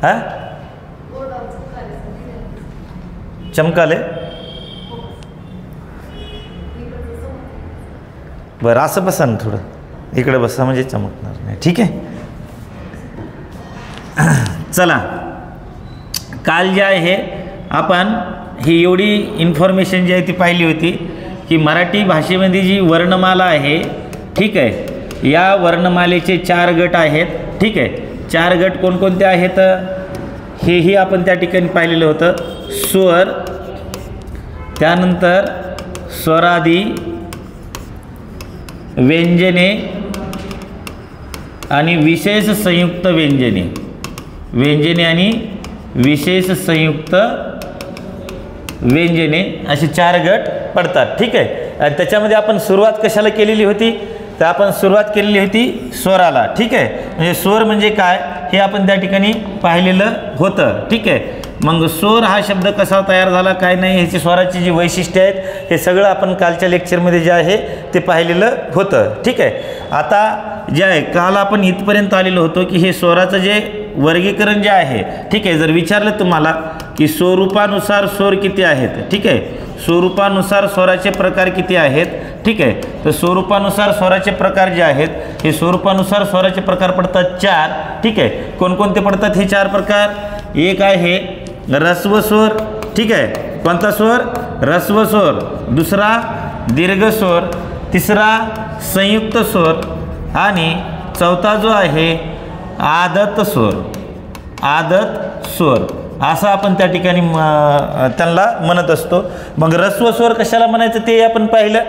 हां चमकाले बरं असं बसा ना थोडं इकडे बसा म्हणजे चमकणार नाही ठीक आहे. चला काल जे आहे आपण ही एवढी इन्फॉर्मेशन जी आहे ती पाहिली होती की मराठी भाषेमध्ये जी वर्णमाला आहे ठीक आहे या वर्णमालेचे 4 गट आहेत ठीक आहे. 4 गट कोणकोणते आहेत हेही आपण त्या ठिकाणी पाहिलेलं होतं. स्वर त्यानंतर स्वरादी व्यंजने आणि विशेष संयुक्त व्यंजने व्यंजने आणि विशेष संयुक्त व्यंजने असे 4 गट पडतात ठीक आहे. आणि त्याच्यामध्ये आपण सुरुवात कशाला केलेली होती तर आपण सुरुवात केलेली होती स्वराला ठीक आहे. म्हणजे स्वर म्हणजे काय हे आपण त्या ठिकाणी पाहिलेलं होतं ठीक आहे. मग स्वर हा शब्द कसा तयार झाला काय नाही ह्याची स्वराची जी वैशिष्ट्ये आहेत हे सगळं आपण कालच्या लेक्चरमध्ये जे आहे ते पाहिलेलं होतं ठीक आहे. आता जे आहे काल आपण इथपर्यंत आलेलो होतो की हे स्वराचं जे वर्गीकरण जे आहे ठीक आहे. जर विचारलं तुम्हाला की स्वरूपानुसार स्वर किती आहेत ठीक आहे स्वरूपानुसार स्वराचे प्रकार किती आहेत ठीक आहे. तर स्वरूपानुसार स्वराचे प्रकार जे आहेत हे स्वरूपानुसार स्वराचे प्रकार पडतात 4 ठीक आहे. कोणकोणते पडतात हे 4 प्रकार. एक आहे ऱ्हस्व स्वर ठीक आहे. कोणता स्वर ऱ्हस्व स्वर. दुसरा दीर्घ स्वर. तिसरा संयुक्त स्वर आणि चौथा जो आहे आदत स्वर. आदत स्वर असं आपण त्या ठिकाणी त्यांना म्हणत असतो. मग ऱ्हस्व स्वर कशाला म्हणायचं ते आपण पाहिलं.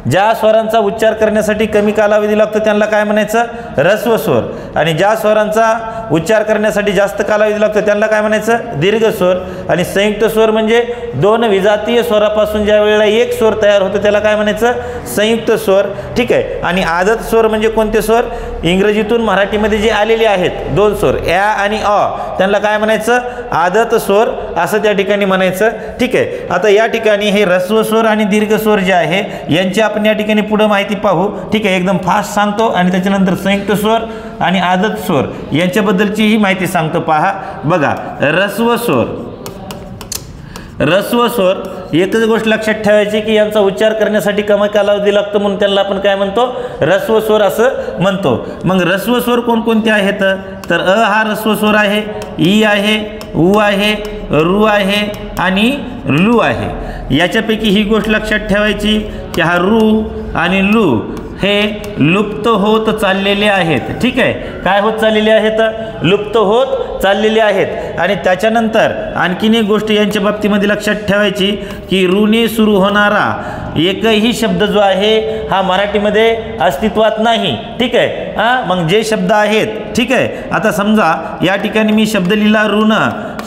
ज्या स्वरांचा उच्चार करण्यासाठी कमी कालावधी लागतो त्यांना काय म्हणायचं ऱ्हस्व स्वर. आणि ज्या स्वरांचा उच्चार करण्यासाठी जास्त कालावधी लागतो त्यांना काय म्हणायचं दीर्घ स्वर. आणि संयुक्त स्वर म्हणजे 2 विजातीय स्वरापासून ज्या वेळेला एक स्वर तयार होतो त्याला काय म्हणायचं संयुक्त स्वर ठीक आहे. आणि आदत स्वर म्हणजे कोणते स्वर इंग्रजीतून मराठीमध्ये जे आलेले आहेत 2 स्वर या आणि अ त्यांना काय म्हणायचं आदत स्वर असं त्या ठिकाणी म्हणायचं ठीक आहे. आता या ठिकाणी हे ऱ्हस्व स्वर आणि दीर्घ स्वर जे आहे यांची आपण या ठिकाणी पुढे माहिती पाहू ठीक आहे. एकदम फास्ट सांगतो आणि त्याच्यानंतर संयुक्त स्वर आणि आदत स्वर यांच्याबद्दलची ही माहिती सांगतो. पहा बघा ऱ्हस्व स्वर. ऱ्हस्व स्वर एकच गोष्ट लक्षात ठेवायची की यांचा उच्चार करण्यासाठी कमी कालावधी लागतो म्हणून त्यांना आपण काय म्हणतो ऱ्हस्व स्वर असं म्हणतो. मग ऱ्हस्व स्वर कोणकोणते आहेत तर अ हा ऱ्हस्व स्वर आहे. ई आहे उ आहे रू आहे आणि लू आहे. याच्यापैकी ही गोष्ट लक्षात ठेवायची की हा रू आणि लू हे लुप्त होत चाललेले आहेत ठीक आहे. काय होत चाललेले आहेत लुप्त होत चाललेले आहेत. आणि त्याच्यानंतर आणखीन एक गोष्ट यांच्या बाबतीमध्ये लक्षात ठेवायची की रूने सुरू होणारा एकही शब्द जो आहे हा मराठीमध्ये अस्तित्वात नाही ठीक आहे. मग जे शब्द आहेत ठीक आहे. आता समजा या ठिकाणी मी शब्द लिहिला ऋण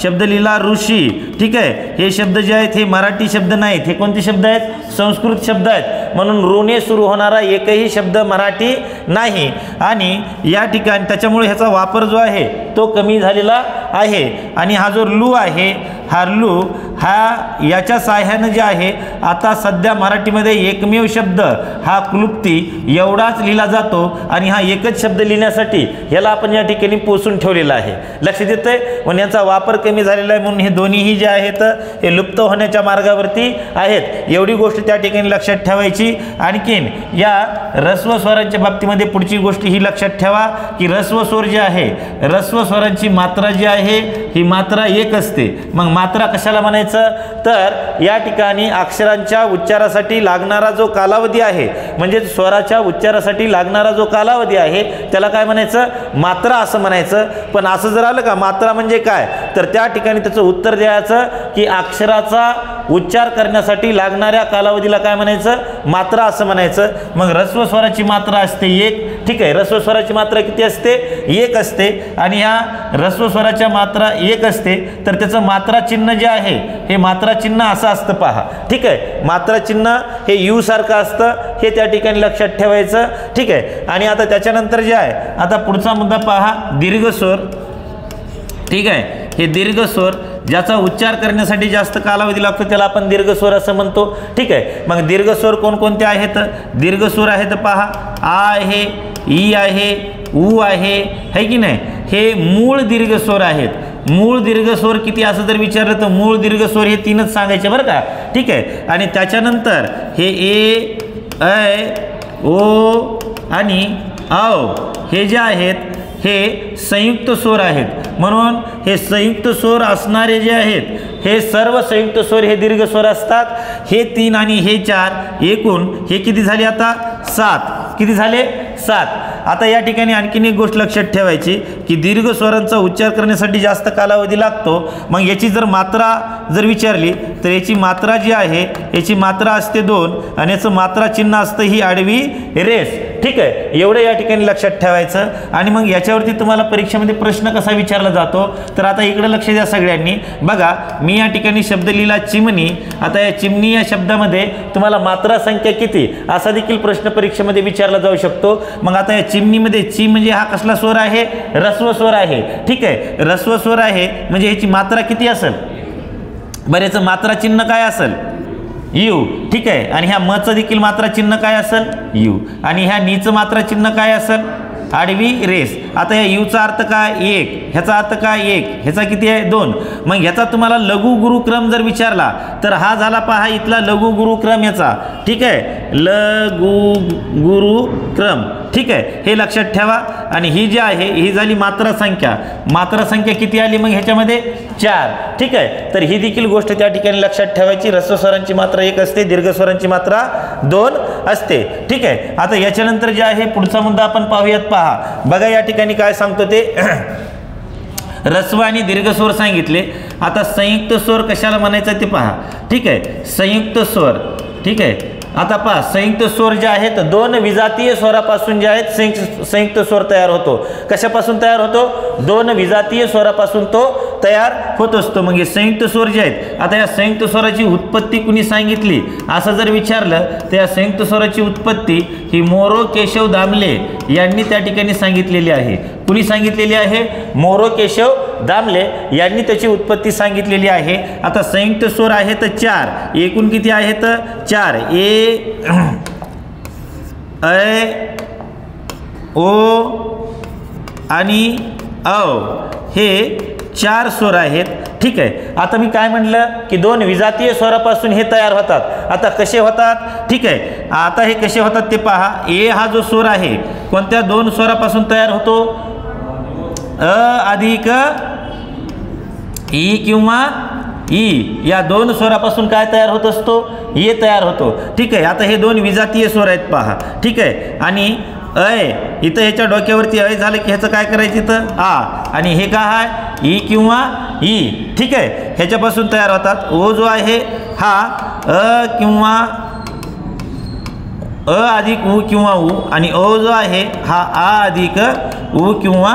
शब्द लिहिला ऋषी ठीक आहे. हे शब्द जे आहेत हे मराठी शब्द नाहीत हे कोणते शब्द आहेत संस्कृत शब्द आहेत. म्हणून ऋणे सुरू होणारा एकही शब्द मराठी नाही. आणि या ठिकाणी त्याच्यामुळे ह्याचा वापर जो आहे तो कमी झालेला आहे. आणि हा जो लू आहे हा लू हा याच्या साह्यानं जे आहे आता सध्या मराठीमध्ये एकमेव शब्द हा क्लुप्ती एवढाच लिहिला जातो. आणि हा एकच शब्द लिहिण्यासाठी ह्याला आपण या ठिकाणी पोचून ठेवलेला आहे. लक्षात येतंय म्हणून याचा वापर कमी झालेला आहे. म्हणून हे दोन्हीही जे आहेत हे लुप्त होण्याच्या मार्गावरती आहेत. एवढी गोष्ट त्या ठिकाणी लक्षात ठेवायची. आणखीन या ऱ्हस्व स्वरांच्या बाबतीमध्ये पुढची गोष्ट ही लक्षात ठेवा की ऱ्हस्व स्वर जे आहे ऱ्हस्व स्वरांची मात्रा जी आहे ही मात्रा 1 असते. मग मात्रा कशाला म्हणायचं तर या ठिकाणी अक्षरांच्या उच्चारासाठी लागणारा जो कालावधी आहे म्हणजे स्वराच्या उच्चारासाठी लागणारा जो कालावधी आहे त्याला काय म्हणायचं मात्रा असं म्हणायचं. पण असं जर आलं का मात्रा म्हणजे काय तर त्या ठिकाणी त्याचं उत्तर द्यायचं की अक्षराचा उच्चार करण्यासाठी लागणाऱ्या कालावधीला काय म्हणायचं मात्रा असं म्हणायचं. मग ऱ्हस्व स्वराची मात्रा असते 1 ठीक आहे. ऱ्हस्व स्वराची मात्रा किती असते 1 असते. आणि ह्या ऱ्हस्व स्वराच्या मात्रा 1 असते तर त्याचं मात्रा चिन्ह जे आहे हे मात्रा चिन्ह असं असतं पहा ठीक आहे. मात्रा चिन्ह हे यू सारखं असतं हे त्या ठिकाणी लक्षात ठेवायचं ठीक आहे. आणि आता त्याच्यानंतर जे आहे आता पुढचा मुद्दा पहा दीर्घ स्वर ठीक आहे. हे दीर्घ स्वर ज्याचा उच्चार करण्यासाठी जास्त कालावधी लागतो त्याला आपण दीर्घ स्वर असं म्हणतो ठीक आहे. मग दीर्घ स्वर कोणकोणते आहेत दीर्घ स्वर आहेत पहा आ आहे ई आहे उ आहे है की नाही हे मूळ दीर्घ स्वर आहेत. मूळ दीर्घ स्वर किती असं जर विचारलं तर मूळ दीर्घ स्वर हे 3च सांगायचे बरं का, ठीक आहे. आणि त्याच्यानंतर हे ए, ऐ, ओ आणि औ हे जे आहेत हे संयुक्त स्वर आहेत. म्हणून हे संयुक्त स्वर असणारे जे आहेत हे सर्व संयुक्त स्वर हे दीर्घ स्वर असतात. हे 3 आणि हे 4 एकूण हे किती झाले आता 7. किती झाले 7. आता या ठिकाणी आणखीन एक गोष्ट लक्षात ठेवायची की दीर्घ स्वरांचा उच्चार करण्यासाठी जास्त कालावधी लागतो. मग याची जर मात्रा जर विचारली तर याची मात्रा जी आहे याची मात्रा असते 2 आणि याचं मात्रा चिन्ह असतं ही आडवी रेस, ठीक आहे. एवढं या ठिकाणी लक्षात ठेवायचं. आणि मग याच्यावरती तुम्हाला परीक्षेमध्ये प्रश्न कसा विचारला जातो तर आता इकडे लक्ष द्या सगळ्यांनी. बघा मी या ठिकाणी शब्द लिहिला चिमणी. आता या चिमणी या शब्दामध्ये तुम्हाला मात्रा संख्या किती असा देखील प्रश्न परीक्षेमध्ये विचारला जाऊ शकतो. मग आता या चिमणीमध्ये ची म्हणजे हा कसला स्वर आहे, ऱ्हस्व स्वर आहे, ठीक आहे. ऱ्हस्व स्वर आहे म्हणजे ह्याची मात्रा किती असेल, बरं याचं मात्रा चिन्ह काय असेल, यू, ठीक आहे. आणि ह्या मचं देखील मात्रा चिन्ह काय असेल, यू. आणि ह्या नीचं मात्रा चिन्ह काय असेल, आडवी रेस. आता या यूचा अर्थ काय 1, ह्याचा अर्थ काय 1, ह्याचा किती आहे 2. मग ह्याचा तुम्हाला लघु गुरुक्रम जर विचारला तर हा झाला पहा इथला लघु गुरुक्रम याचा, ठीक आहे. लघु गुरुक्रम, ठीक आहे. हे लक्षात ठेवा. आणि ही जी आहे ही झाली मात्रा संख्या. मात्रा संख्या किती आली मग ह्याच्यामध्ये 4, ठीक आहे. तर ही देखील गोष्ट त्या ठिकाणी लक्षात ठेवायची. ऱ्हस्व स्वरांची मात्रा 1 असते, दीर्घ स्वरांची मात्रा 2 असते, ठीक आहे. आता याच्यानंतर जे आहे पुढचा मुद्दा आपण पाहूयात. पहा बघा या ठिकाणी काय सांगतो ते ऱ्हस्व आणि दीर्घ स्वर सांगितले. आता संयुक्त स्वर कशाला म्हणायचं ते पहा, ठीक आहे. संयुक्त स्वर, ठीक आहे. आता पहा संयुक्त स्वर जे आहेत 2 विजातीय स्वरापासून जे आहेत संयुक्त स्वर तयार होतो. कशापासून तयार होतो, 2 विजातीय स्वरापासून तो तयार होत असतो. मग हे संयुक्त स्वर जे आहेत, आता या संयुक्त स्वराची उत्पत्ती कुणी सांगितली असं जर विचारलं तर या संयुक्त स्वराची उत्पत्ती ही मोरो केशव दामले यांनी त्या ठिकाणी सांगितलेली आहे. कुणी सांगितलेली आहे, मोरो केशव दामले यांनी त्याची उत्पत्ती सांगितलेली आहे. आता संयुक्त स्वर आहेत 4, एकूण किती आहेत 4. ए, ऐ, ओ आणि औ हे 4 स्वर आहेत, ठीक आहे. आता मी काय म्हटलं की 2 विजातीय स्वरापासून हे तयार होतात. आता कसे होतात, ठीक आहे. आता हे कसे होतात ते पहा. ए हा जो स्वर आहे कोणत्या 2 स्वरापासून तयार होतो, अ अधिक ई किंवा ई या 2 स्वरापासून काय तयार होत असतो, ये तयार होतो, ठीक आहे. आता हे 2 विजातीय स्वर आहेत पहा, ठीक आहे. आणि ऐ इथं ह्याच्या डोक्यावरती ऐ झालं की ह्याचं काय करायचं इथं आ. आणि हे काय आहे ई किंवा ई, ठीक आहे. ह्याच्यापासून तयार होतात. ओ जो आहे हा अ किंवा अ अधिक उ किंवा उ आणि ओ जो आहे हा आ अधिक उ किंवा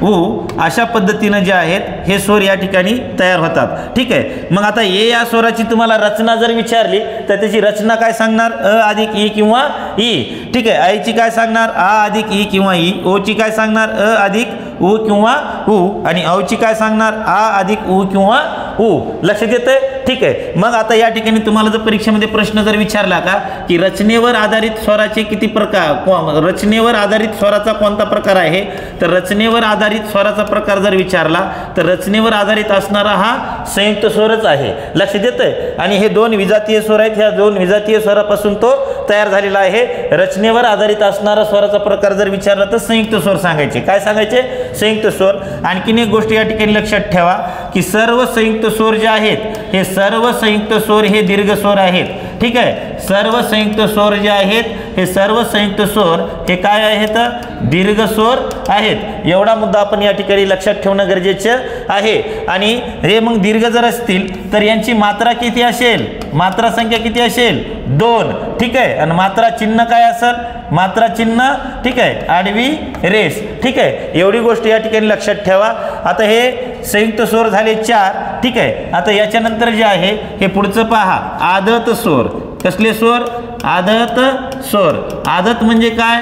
उ अशा पद्धतीनं जे आहेत हे स्वर या ठिकाणी तयार होतात, ठीक आहे. मग आता ए या स्वराची तुम्हाला रचना जर विचारली तर त्याची रचना काय सांगणार, अ अधिक ई किंवा ई, ठीक आहे. आईची काय सांगणार आ अधिक ई किंवा ई. ओची काय सांगणार अ अधिक उ किंवा उ आणि औची काय सांगणार आ अधिक उ किंवा उ. लक्षात येतंय, ठीक आहे. मग आता या ठिकाणी तुम्हाला जर परीक्षेमध्ये प्रश्न जर विचारला का की रचनेवर आधारित स्वराचे किती प्रकार, रचनेवर आधारित स्वराचा कोणता प्रकार आहे, तर रचनेवर आधारित स्वराचा प्रकार जर विचारला तर रचनेवर आधारित असणारा हा संयुक्त स्वरच आहे. लक्षात येतंय. आणि हे 2 विजातीय स्वर आहेत, ह्या 2 विजातीय स्वरापासून तो तयार झालेला आहे. रचनेवर आधारित असणारा स्वराचा प्रकार जर विचारला तर संयुक्त स्वर सांगायचे. काय सांगायचे, संयुक्त स्वर. आणखीन एक गोष्ट या ठिकाणी लक्षात ठेवा की सर्व संयुक्त स्वर जे आहेत हे सर्व संयुक्त स्वर हे दीर्घ स्वर आहेत, ठीक आहे. सर्व संयुक्त स्वर जे आहेत हे सर्व संयुक्त स्वर हे काय आहेत, दीर्घ स्वर आहेत. एवढा मुद्दा आपण या ठिकाणी लक्षात ठेवणं गरजेचं आहे. आणि हे मग दीर्घ जर असतील तर यांची मात्रा किती असेल, मात्रा संख्या किती असेल 2, ठीक आहे. आणि मात्रा चिन्ह काय असेल, मात्रा चिन्ह, ठीक आहे, आडवी रेस, ठीक आहे. एवढी गोष्ट या ठिकाणी लक्षात ठेवा. आता हे संयुक्त स्वर झाले 4, ठीक आहे. आता याच्यानंतर जे आहे हे पुढचं पहा, आदत स्वर. कसले स्वर, आदत स्वर. आदत म्हणजे काय,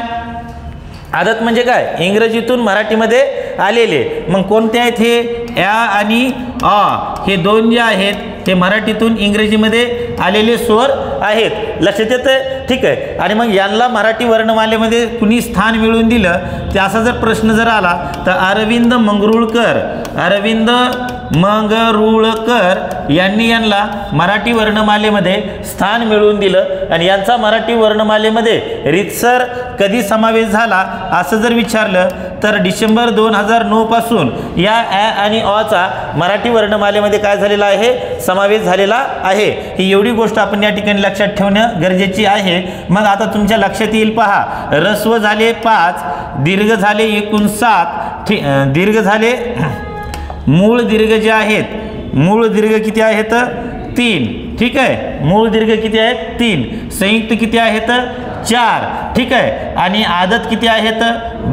आदत म्हणजे काय, इंग्रजीतून मराठीमध्ये आलेले. मग कोणते आहेत हे, या आणि आ हे 2 जे आहेत हे मराठीतून इंग्रजीमध्ये आलेले स्वर आहेत. लक्षात येतंय? ठीक आहे. आणि मग यांना मराठी वर्णमालेमध्ये कुणी स्थान मिळवून दिलं ते असा जर प्रश्न जर आला तर अरविंद मंगरुळकर यांनी यांना मराठी वर्णमालेमध्ये स्थान मिळवून दिलं आणि यांचा मराठी वर्णमालेमध्ये रीतसर कधी समावेश झाला असं जर विचारलं तर डिसेंबर 2009 पासून या आणि अचा मराठी वर्णमालेमध्ये काय झालेला आहे? समावेश झालेला आहे. ही एवढी गोष्ट आपण या ठिकाणी लक्षात ठेवणं गरजेची आहे. मग आता तुमच्या लक्षात येईल पहा, ऱ्हस्व झाले 5, दीर्घ झाले एकूण 7, दीर्घ झाले, मूळ दीर्घ जे आहेत, मूळ दीर्घ किती आहेत? 3. ठीक आहे. मूळ दीर्घ किती आहेत? 3. संयुक्त किती आहेत? 4. ठीक आहे. आणि आदत किती आहेत?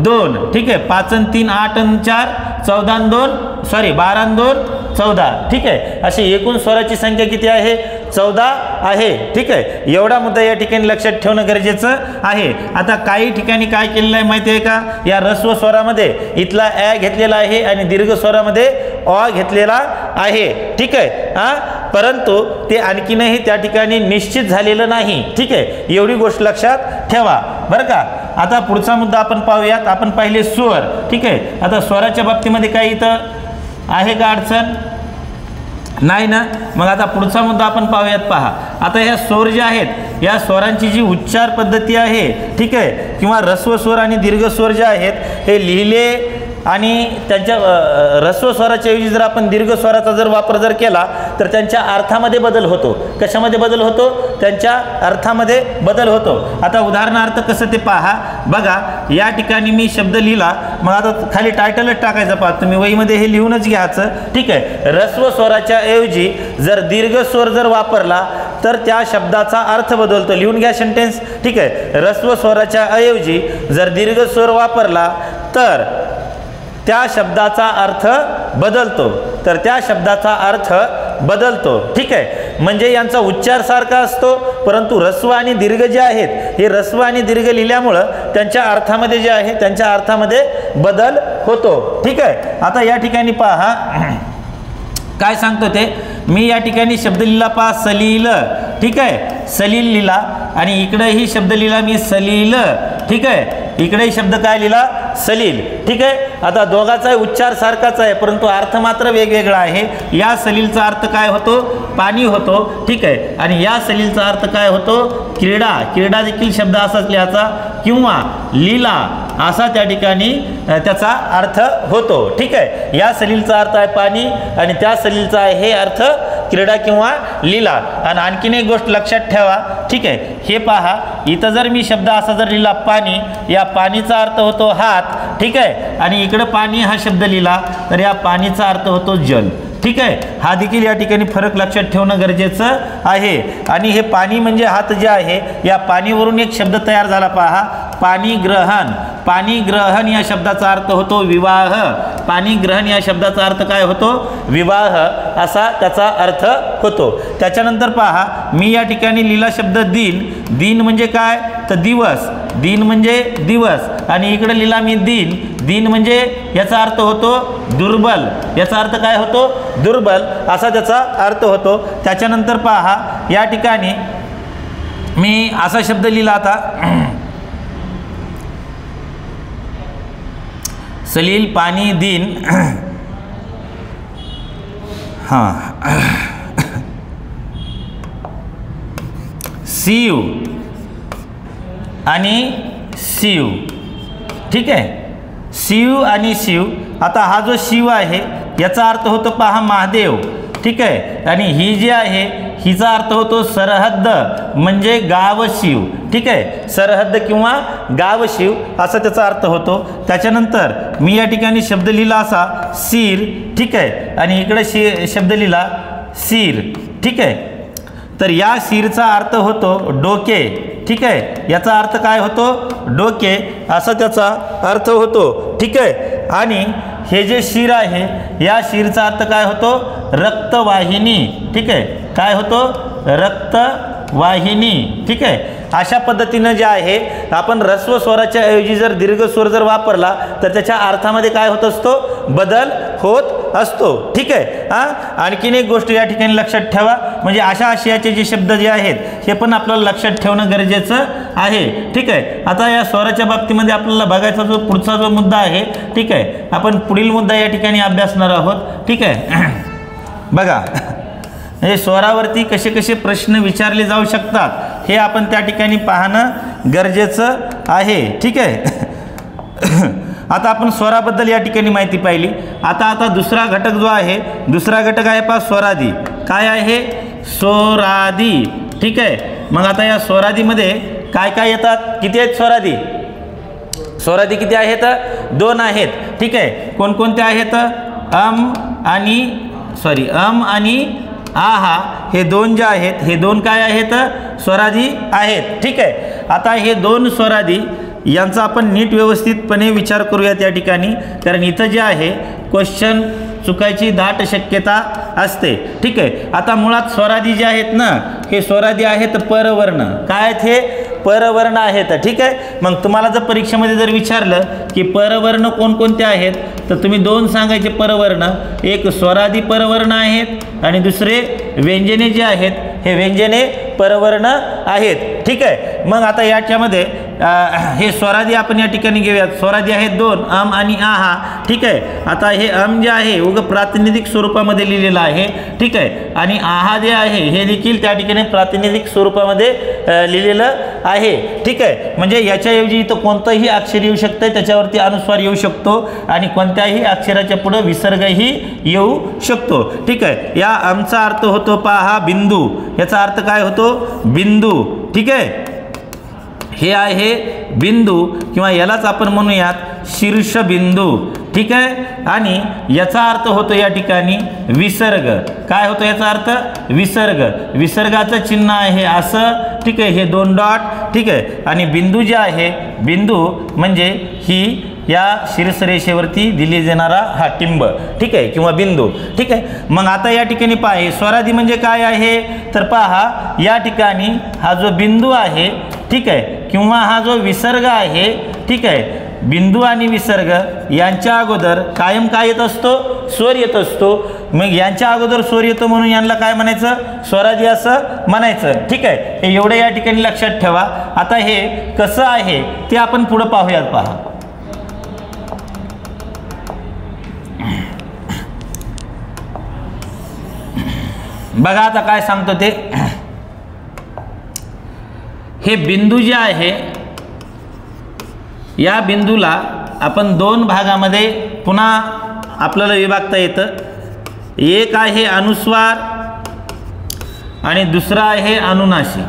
2. ठीक आहे. 5 आणि 3 8 आणि 4 14 आणि 2 सॉरी 12 आणि 2 14. ठीक आहे. अशी एकूण स्वराची संख्या किती आहे? 14 आहे. ठीक आहे. एवढा मुद्दा या ठिकाणी लक्षात ठेवणं गरजेचं आहे. आता काही ठिकाणी काय केलेलं आहे माहिती आहे का? या ऱ्हस्व स्वरामध्ये इथला ॲ घेतलेला आहे आणि दीर्घ स्वरामध्ये अ घेतलेला आहे. ठीक आहे. परंतु ते आणखीनही त्या ठिकाणी निश्चित झालेलं नाही. ठीक आहे. एवढी गोष्ट लक्षात ठेवा बरं का. आता पुढचा मुद्दा आपण पाहूयात. आपण पाहिले स्वर. ठीक आहे. आता स्वराच्या बाबतीमध्ये काही इथं आहे का अडचण? नाही ना. मग आता पुढचा मुद्दा आपण पाहूयात. पहा, आता ह्या स्वर जे आहेत या स्वरांची जी उच्चार पद्धती आहे, ठीक आहे, किंवा ऱ्हस्व स्वर आणि दीर्घ स्वर जे आहेत हे लिहिले आणि त्यांच्या ऱ्हस्व स्वराच्या ऐवजी जर आपण दीर्घ स्वराचा जर वापर जर केला तर त्यांच्या अर्थामध्ये बदल होतो. कशामध्ये बदल होतो? त्यांच्या अर्थामध्ये बदल होतो. आता उदाहरणार्थ कसं ते पहा बघा. या ठिकाणी मी शब्द लिहिला, मग आता खाली टायटलच टाकायचं. पहा तुम्ही वहीमध्ये हे लिहूनच घ्यायचं. ठीक आहे. ऱ्हस्व स्वराच्या ऐवजी जर दीर्घ स्वर जर वापरला तर त्या शब्दाचा अर्थ बदलतो. लिहून घ्या सेंटेन्स. ठीक आहे. ऱ्हस्व स्वराच्या ऐवजी जर दीर्घ स्वर वापरला तर त्या शब्दाचा अर्थ बदलतो. ठीक आहे. म्हणजे यांचा उच्चार सारखा असतो, परंतु ऱ्हस्व आणि दीर्घ जे आहेत हे ऱ्हस्व आणि दीर्घ लिहिल्यामुळं त्यांच्या अर्थामध्ये जे आहे त्यांच्या अर्थामध्ये बदल होतो. ठीक आहे. आता या ठिकाणी पहा काय सांगतो ते. मी या ठिकाणी शब्द लिहिला पहा, सलील. ठीक आहे. सलील लिहिला आणि इकडेही शब्द लिहिला मी, सलील. ठीक आहे. इकडेही शब्द काय लिहिला? सलील. ठीक आहे. आता दोघांचा उच्चार सारखाच आहे, परंतु अर्थ मात्र वेगवेगळा आहे. या सलीलचा अर्थ काय होतो? पाणी होतो. ठीक आहे. आणि या सलीलचा अर्थ काय होतो? क्रीडा. क्रीडा देखील शब्द असाच लिहायचा, किंवा लीला असा त्या ठिकाणी त्याचा अर्थ होतो. ठीक आहे. या सलीलचा अर्थ आहे पाणी आणि त्या सलीलचा आहे हे अर्थ क्रीडा किंवा लीला. आणि आणखीन एक गोष्ट लक्षात ठेवा. ठीक आहे. हे पहा, इथं जर मी शब्द असा जर लिहिला पाणी, या पाणीचा अर्थ होतो हात. ठीक आहे. आणि इकडं पाणी हा शब्द लिहिला तर या पाणीचा अर्थ होतो जल. ठीक आहे. हा देखील या ठिकाणी फरक लक्षात ठेवणं गरजेचं आहे. आणि हे पाणी म्हणजे हात जे आहे, या पाणीवरून एक शब्द तयार झाला पहा, पाणीग्रहण. पाणीग्रहण या शब्दाचा अर्थ होतो विवाह. पाणीग्रहण या शब्दाचा अर्थ काय होतो? विवाह असा त्याचा अर्थ होतो. त्याच्यानंतर पहा, मी या ठिकाणी लिहिला शब्द दिन. दिन म्हणजे काय? तर दिवस. दिन म्हणजे दिवस. आणि इकडे लिहिला मी दिन. दिन म्हणजे याचा अर्थ होतो दुर्बल. याचा अर्थ काय होतो? दुर्बल असा त्याचा अर्थ होतो. त्याच्यानंतर पहा, या ठिकाणी मी असा शब्द लिहिला आता, सलील, पाणी, दिन. हां, शिव आणि शिव. ठीक आहे. शिव आणि शिव. आता हा जो शिव आहे याचा अर्थ होतो पहा महादेव. ठीक आहे. आणि ही जी आहे हिचा अर्थ होतो सरहद्द म्हणजे गाव शिव. ठीक आहे. सरहद्द किंवा गाव शिव असा त्याचा अर्थ होतो. त्याच्यानंतर मी या ठिकाणी शब्द लिहिला असा सीर. ठीक आहे. आणि इकडे शब्द लिहिला सीर. ठीक आहे. तर या शीरचा अर्थ होतो डोके. ठीक आहे. याचा अर्थ काय होतो? डोके असा त्याचा अर्थ होतो. ठीक आहे. आणि हे जे शीर आहे या शीरचा अर्थ काय होतो? रक्तवाहिनी. ठीक आहे. काय होतो? रक्तवाहिनी. ठीक आहे. अशा पद्धतीनं जे आहे आपण ऱ्हस्व स्वराच्या ऐवजी जर दीर्घ स्वर जर वापरला तर त्याच्या अर्थामध्ये काय होत असतो? बदल होत असतो. ठीक आहे. आणखीन एक गोष्ट या ठिकाणी लक्षात ठेवा, म्हणजे अशा आशयाचे जे शब्द जे आहेत हे पण आपल्याला लक्षात ठेवणं गरजेचं आहे. ठीक आहे. आता या स्वराच्या बाबतीमध्ये आपल्याला बघायचा जो पुढचा जो मुद्दा आहे, ठीक आहे, आपण पुढील मुद्दा या ठिकाणी अभ्यासणार आहोत. ठीक आहे. बघा, म्हणजे स्वरावरती कसे कसे प्रश्न विचारले जाऊ शकतात हे आपण त्या ठिकाणी पाहणं गरजेचं आहे. ठीक आहे. आता आपण स्वराबद्दल या ठिकाणी माहिती पाहिली. आता दुसरा घटक जो आहे, दुसरा घटक आहे पहा स्वरादी. काय आहे? स्वरादी. ठीक आहे. मग आता या स्वरादीमध्ये काय काय येतात? किती आहेत स्वरादी? स्वरादी किती आहेत? 2 आहेत. ठीक आहे. कोणकोणते आहेत? अम आणि आहा हे 2 जे आहेत हे 2 काय आहेत? स्वरादी आहेत. ठीक आहे. आता हे 2 स्वरादी यांचा आपण नीट व्यवस्थितपणे विचार करूया त्या ठिकाणी, कारण इथं जे आहे क्वेश्चन चुकायची दाट शक्यता असते. ठीक आहे. आता मुळात स्वरादी जे आहेत ना, हे स्वरादी आहेत परवर्ण. काय आहेत? हे परवर्ण आहेत. ठीक आहे. मग तुम्हाला जर परीक्षेमध्ये जर विचारलं की परवर्ण कोणकोणते आहेत, तर तुम्ही 2 सांगायचे परवर्ण. एक स्वरादी परवर्ण आहेत आणि दुसरे व्यंजने जे आहेत हे व्यंजने परवर्ण आहेत. ठीक आहे. मग आता याच्यामध्ये हे स्वरादी आपण या ठिकाणी घेऊयात. स्वरादी आहेत 2, अम आणि आहा. ठीक आहे. आता हे अम जे आहे उग प्रातिनिधिक स्वरूपामध्ये लिहिलेलं आहे. ठीक आहे. आणि आहा जे आहे हे देखील त्या ठिकाणी प्रातिनिधिक स्वरूपामध्ये लिहिलेलं आहे. ठीक आहे. म्हणजे याच्याऐवजी इथं कोणतंही अक्षर येऊ शकतं, त्याच्यावरती अनुस्वार येऊ शकतो आणि कोणत्याही अक्षराच्या पुढे विसर्गही येऊ शकतो. ठीक आहे. या अमचा अर्थ होतो पहा बिंदू. याचा अर्थ काय होतो? बिंदू. ठीक आहे. हे आहे बिंदू किंवा यालाच आपण म्हणूयात शीर्षबिंदू. ठीक आहे. आणि याचा अर्थ होतो या ठिकाणी विसर्ग. काय होतो याचा अर्थ? विसर्ग. विसर्गाचं चिन्ह आहे असं. ठीक आहे. हे 2 डॉट. ठीक आहे. आणि बिंदू जे आहे, बिंदू म्हणजे ही या शीर्षरेषेवरती दिली जाणारा हा टिंब. ठीक आहे, किंवा बिंदू. ठीक आहे. मग आता या ठिकाणी पहा स्वरादी म्हणजे काय आहे, तर पहा या ठिकाणी हा जो बिंदू आहे, ठीक आहे, किंवा हा जो विसर्ग आहे, ठीक आहे, बिंदू आणि विसर्ग यांच्या अगोदर कायम काय येत असतो? स्वर येत असतो. मग यांच्या अगोदर स्वर येतो म्हणून यांना काय म्हणायचं? स्वरादी असं म्हणायचं. ठीक आहे. हे एवढं या ठिकाणी लक्षात ठेवा. आता हे कसं आहे ते आपण पुढं पाहूयात. पहा, बघा आता काय सांगतो ते. हे बिंदू जे आहे, या बिंदूला आपण 2 भागामध्ये पुन्हा आपल्याला विभागता येतं. एक आहे अनुस्वार आणि दुसरा आहे अनुनासिक.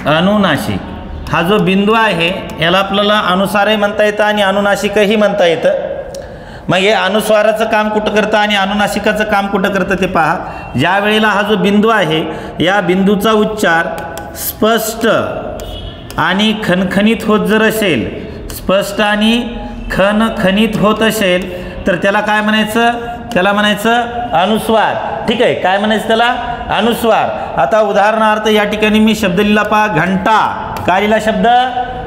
अनुनासिक हा जो बिंदू आहे याला आपल्याला अनुस्वारही म्हणता येतं आणि अनुनासिकही म्हणता येतं. मग हे अनुस्वाराचं काम कुठं करतं आणि अनुनासिकाचं काम कुठं करतं ते पहा. ज्या वेळेला हा जो बिंदू आहे या बिंदूचा उच्चार स्पष्ट आणि खणखणीत होत जर असेल, स्पष्ट आणि खणखणीत होत असेल तर त्याला काय म्हणायचं? त्याला म्हणायचं अनुस्वार. ठीक आहे. काय म्हणायचं त्याला? अनुस्वार. आता उदाहरणार्थ या ठिकाणी मी शब्द लिहिला पहा, घंटा. काय लिहिला शब्द?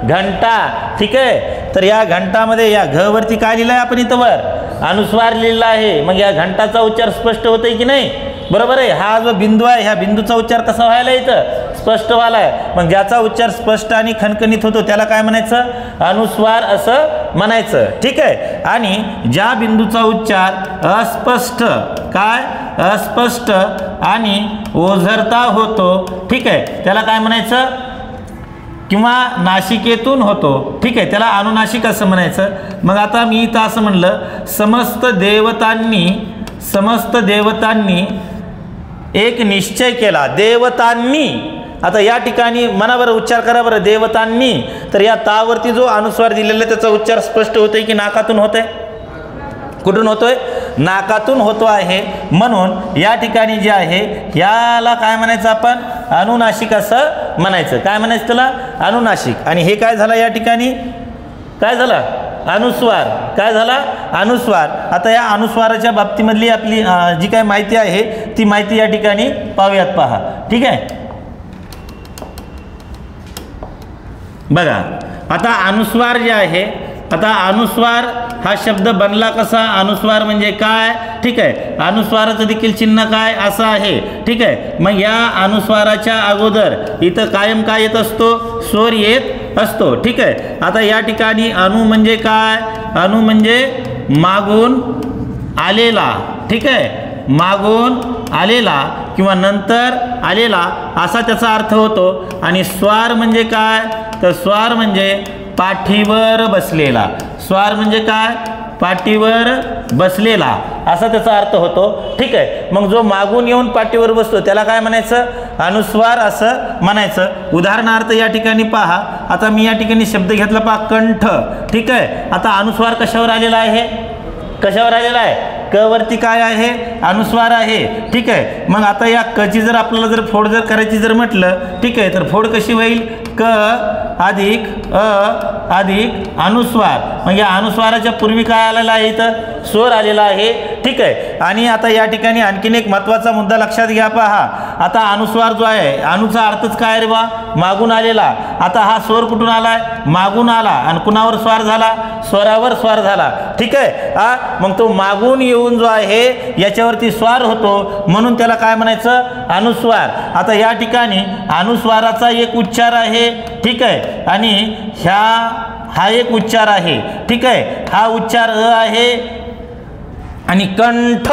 घंटा. ठीक आहे. तर या घंटामध्ये या घ वरती काय लिहिलं आहे आपण इथं वर? अनुस्वार लिहिला आहे. मग या घंटाचा उच्चार स्पष्ट होतोय की नाही? बरोबर आहे. हा जो बिंदू आहे ह्या बिंदूचा उच्चार कसा व्हायला इथं? स्पष्ट व्हायला आहे. मग ज्याचा उच्चार स्पष्ट आणि खणखणीत होतो त्याला काय म्हणायचं? अनुस्वार असं म्हणायचं. ठीक आहे. आणि ज्या बिंदूचा उच्चार अस्पष्ट, काय अस्पष्ट आणि ओझरता होतो, ठीक आहे, त्याला काय म्हणायचं? किंवा नासिकेतून होतो, ठीक आहे, त्याला अनुनासिक असं म्हणायचं. मग आता मी इथं असं म्हणलं, समस्त देवतांनी एक निश्चय केला. देवतांनी, आता या ठिकाणी मना बरं उच्चार करा बरं, देवतांनी. तर या तावरती जो अनुस्वार दिलेला आहे त्याचा उच्चार स्पष्ट होतोय की नाकातून होतोय? कुठून होतोय? नाकातून होतो आहे. म्हणून या ठिकाणी जे आहे याला काय म्हणायचं आपण? अनुनासिक असं म्हणायचं. काय म्हणायचं त्याला? अनुनासिक. आणि हे काय झालं या ठिकाणी? काय झालं? अनुस्वार. काय झाला? अनुस्वार. आता या अनुस्वाराच्या बाबतीमधली आपली जी काय माहिती आहे ती माहिती या ठिकाणी पाहूयात. पहा, ठीक आहे. बघा आता अनुस्वार जे आहे, आता अनुस्वार हा शब्द बनला कसा, अनुस्वार म्हणजे काय, ठीक आहे, अनुस्वाराचं देखील चिन्ह काय असं आहे, ठीक आहे. मग या अनुस्वाराच्या अगोदर इथं कायम काय येत असतो, स्वर येत असतो, ठीक आहे. आता या ठिकाणी अनु म्हणजे काय, अनु म्हणजे मागून आलेला, ठीक आहे, मागून आलेला किंवा नंतर आलेला असा त्याचा अर्थ होतो. आणि स्वार म्हणजे काय, तर स्वार म्हणजे पाठीवर बसलेला, स्वार म्हणजे काय, पाठीवर बसलेला असा त्याचा अर्थ होतो, ठीक आहे. मग जो मागून येऊन पाठीवर बसतो त्याला काय म्हणायचं, अनुस्वार असं म्हणायचं. उदाहरणार्थ या ठिकाणी पहा, आता मी या ठिकाणी शब्द घेतला पहा, कंठ, ठीक आहे. आता अनुस्वार कशावर आलेला आहे, कशावर आलेला आहे, क वरती काय आहे, अनुस्वार आहे, ठीक आहे. मग आता या कची जर आपल्याला जर फोड जर करायची जर म्हटलं, ठीक आहे, तर फोड कशी होईल, क अधिक अ अधिक अनुस्वार. मग या अनुस्वाराच्या पूर्वी काय आलेला आहे, इथं स्वर आलेला आहे, ठीक आहे. आणि आता या ठिकाणी आणखीन एक महत्त्वाचा मुद्दा लक्षात घ्या पहा. आता अनुस्वार जो आहे, अनुचा अर्थच काय रे बा, मागून आलेला. आता हा स्वर कुठून आलाय, मागून आला आणि कुणावर स्वार झाला, स्वरावर स्वार झाला, ठीक आहे. मग तो मागून येऊन जो आहे याच्यावरती स्वार होतो म्हणून त्याला काय म्हणायचं, अनुस्वार. आता या ठिकाणी अनुस्वाराचा एक उच्चार आहे, ठीक आहे, आणि हा एक उच्चार आहे, ठीक आहे. हा उच्चार अ आहे आणि कंठ,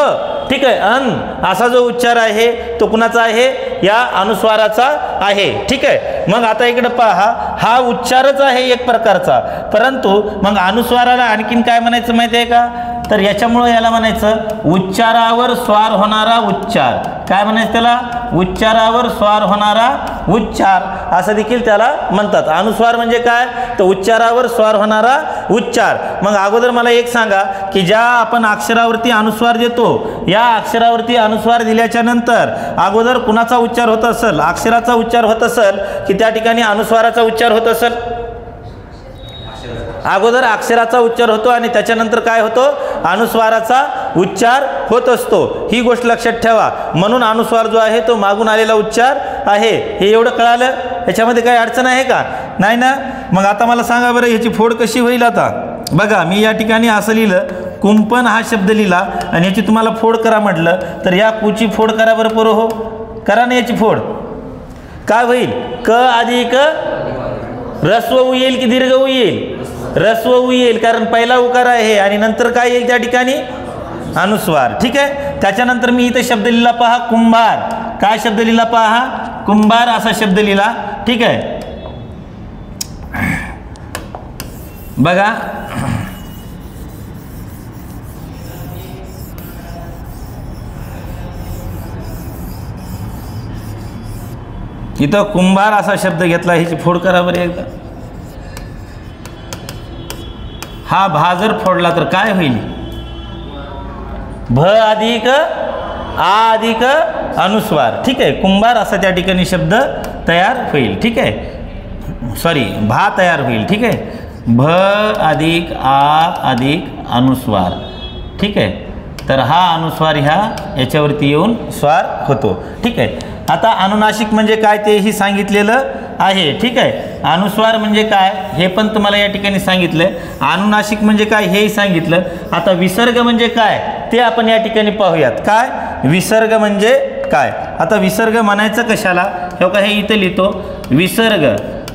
ठीक आहे, अन असा जो उच्चार आहे तो कुणाचा आहे, या अनुस्वाराचा आहे, ठीक आहे. मग आता इकडे पहा, हा उच्चारच आहे एक प्रकारचा, परंतु मग अनुस्वाराला आणखीन काय म्हणायचं माहिती आहे का, तर याच्यामुळे याला म्हणायचं उच्चारावर स्वार होणारा उच्चार. काय म्हणायचं त्याला, उच्चारावर स्वार होणारा उच्चार असं देखील त्याला म्हणतात. अनुस्वार म्हणजे काय, तर उच्चारावर स्वार होणारा उच्चार. मग अगोदर मला एक सांगा की ज्या आपण अक्षरावरती अनुस्वार देतो, या अक्षरावरती अनुस्वार दिल्याच्या नंतर अगोदर कुणाचा उच्चार होत असेल, अक्षराचा उच्चार होत असेल की त्या ठिकाणी अनुस्वाराचा उच्चार होत असेल, अगोदर अक्षराचा उच्चार होतो आणि त्याच्यानंतर काय होतो, अनुस्वाराचा उच्चार होत असतो. ही गोष्ट लक्षात ठेवा. म्हणून अनुस्वार जो आहे तो मागून आलेला उच्चार आहे. हे एवढं कळालं, याच्यामध्ये काही अडचण आहे का, नाही ना. मग आता मला सांगा बरं, ह्याची फोड कशी होईल. आता बघा, मी या ठिकाणी असं लिहिलं, कुंपण हा शब्द लिहिला आणि याची तुम्हाला फोड करा म्हटलं तर या कुची फोड करा बरं पोरं, हो करा ना. याची फोड काय होईल, क अधिक ऱ्स्व उ येईल की दीर्घ उ येईल, ऱ्स्व उ येईल, कारण पहिला उकार आहे आणि नंतर काय येईल त्या ठिकाणी, अनुस्वार, ठीक आहे. त्याच्यानंतर मी इथे शब्द लिहिला पहा, कुंभार. काय शब्द लिहिला पहा, कुंभार असा शब्द लिहिला, ठीक आहे. बघा, इथं कुंभार असा शब्द घेतला, ह्याची फोड करा बरं एकदा. हा भा जर फोडला तर काय होईल, भ अधिक आ अधिक अनुस्वार, ठीक आहे. कुंभार असा त्या ठिकाणी शब्द तयार होईल, ठीक आहे, सॉरी भा तयार होईल, ठीक आहे. भ अधिक आ अधिक अनुस्वार, ठीक आहे. तर हा अनुस्वार याच्यावरती येऊन स्वार होतो, ठीक आहे. आता अनुनासिक म्हणजे काय तेही सांगितलेलं आहे, ठीक आहे. अनुस्वार म्हणजे काय हे पण तुम्हाला या ठिकाणी सांगितलं. अनुनासिक म्हणजे काय हेही सांगितलं. आता विसर्ग म्हणजे काय ते आपण या ठिकाणी पाहूयात. काय विसर्ग म्हणजे काय, आता विसर्ग म्हणायचं कशाला, हे का हे इथे लिहितो, विसर्ग.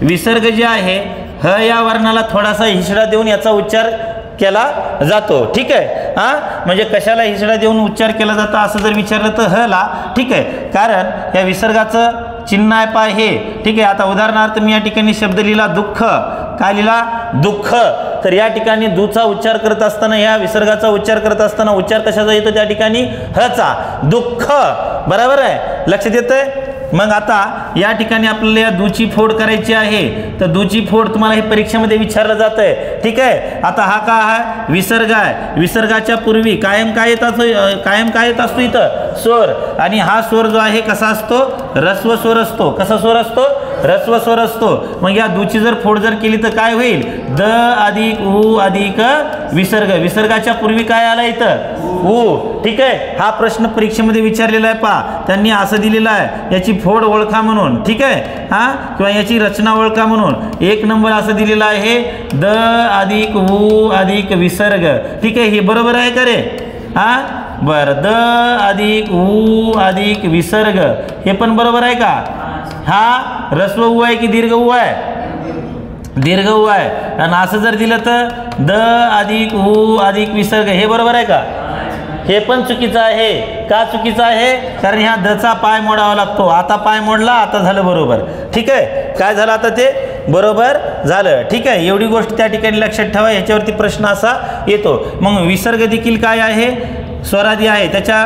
विसर्ग जे आहे, ह या वर्णाला थोडासा हिसडा देऊन याचा उच्चार केला जातो, ठीक आहे. म्हणजे कशाला हिसडा देऊन उच्चार केला जातो असं जर विचारलं तर ह ला, ठीक आहे. कारण या विसर्गाचं चिन्ह आहे पा हे, ठीक आहे. आता उदाहरणार्थ मी या ठिकाणी शब्द लिहिला दुःख. काय लिहिला, दुःख. तर या ठिकाणी दूचा उच्चार करत असताना, या विसर्गाचा उच्चार करत असताना उच्चार कशाचा येतो त्या ठिकाणी, हचा, दुःख, बरोबर आहे, लक्षात येतंय. मग आता या ठिकाणी आपल्याला या दूची फोड करायची आहे, तर दूची फोड तुम्हाला हे परीक्षेमध्ये विचारलं जात आहे, ठीक आहे. आता हा काय आहे, विसर्ग आहे. विसर्गाच्या पूर्वी कायम काय येत असतो इथं, स्वर. आणि हा स्वर जो आहे कसा असतो, ऱ्स्व स्वर असतो. कसा स्वर असतो, ऱ्स्व स्वर असतो. मग या दूची जर फोड जर केली तर काय होईल, द अधिक उ अधिक विसर्ग. विसर्गाच्या पूर्वी काय आला इथं, ऊ, ठीक आहे. हा प्रश्न परीक्षेमध्ये विचारलेला आहे. पहा, त्यांनी असं दिलेलं आहे, याची फोड ओळखा म्हणून, ठीक आहे, हां, किंवा याची रचना ओळखा म्हणून. 1 नंबर असं दिलेला आहे, द अधिक ऊ अधिक विसर्ग, ठीक आहे. हे बरोबर आहे का रे? हां, बरं. द अधिक ऊ अधिक विसर्ग हे पण बरोबर आहे का? हा ऱ्हस्व ऊ आहे की दीर्घ ऊ आहे? दीर्घ ऊ आहे. आणि असं जर दिलं तर द अधिक ऊ अधिक विसर्ग हे बरोबर आहे का? हे पण चुकीचं आहे. का चुकीचं आहे? कारण ह्या दचा पाय मोडावा लागतो. आता पाय मोडला, आता झालं बरोबर, ठीक आहे. काय झालं आता? ते बरोबर झालं, ठीक आहे. एवढी गोष्ट त्या ठिकाणी लक्षात ठेवा. याच्यावरती प्रश्न असा येतो. मग विसर्ग देखील काय आहे? स्वरादी आहे. त्याच्या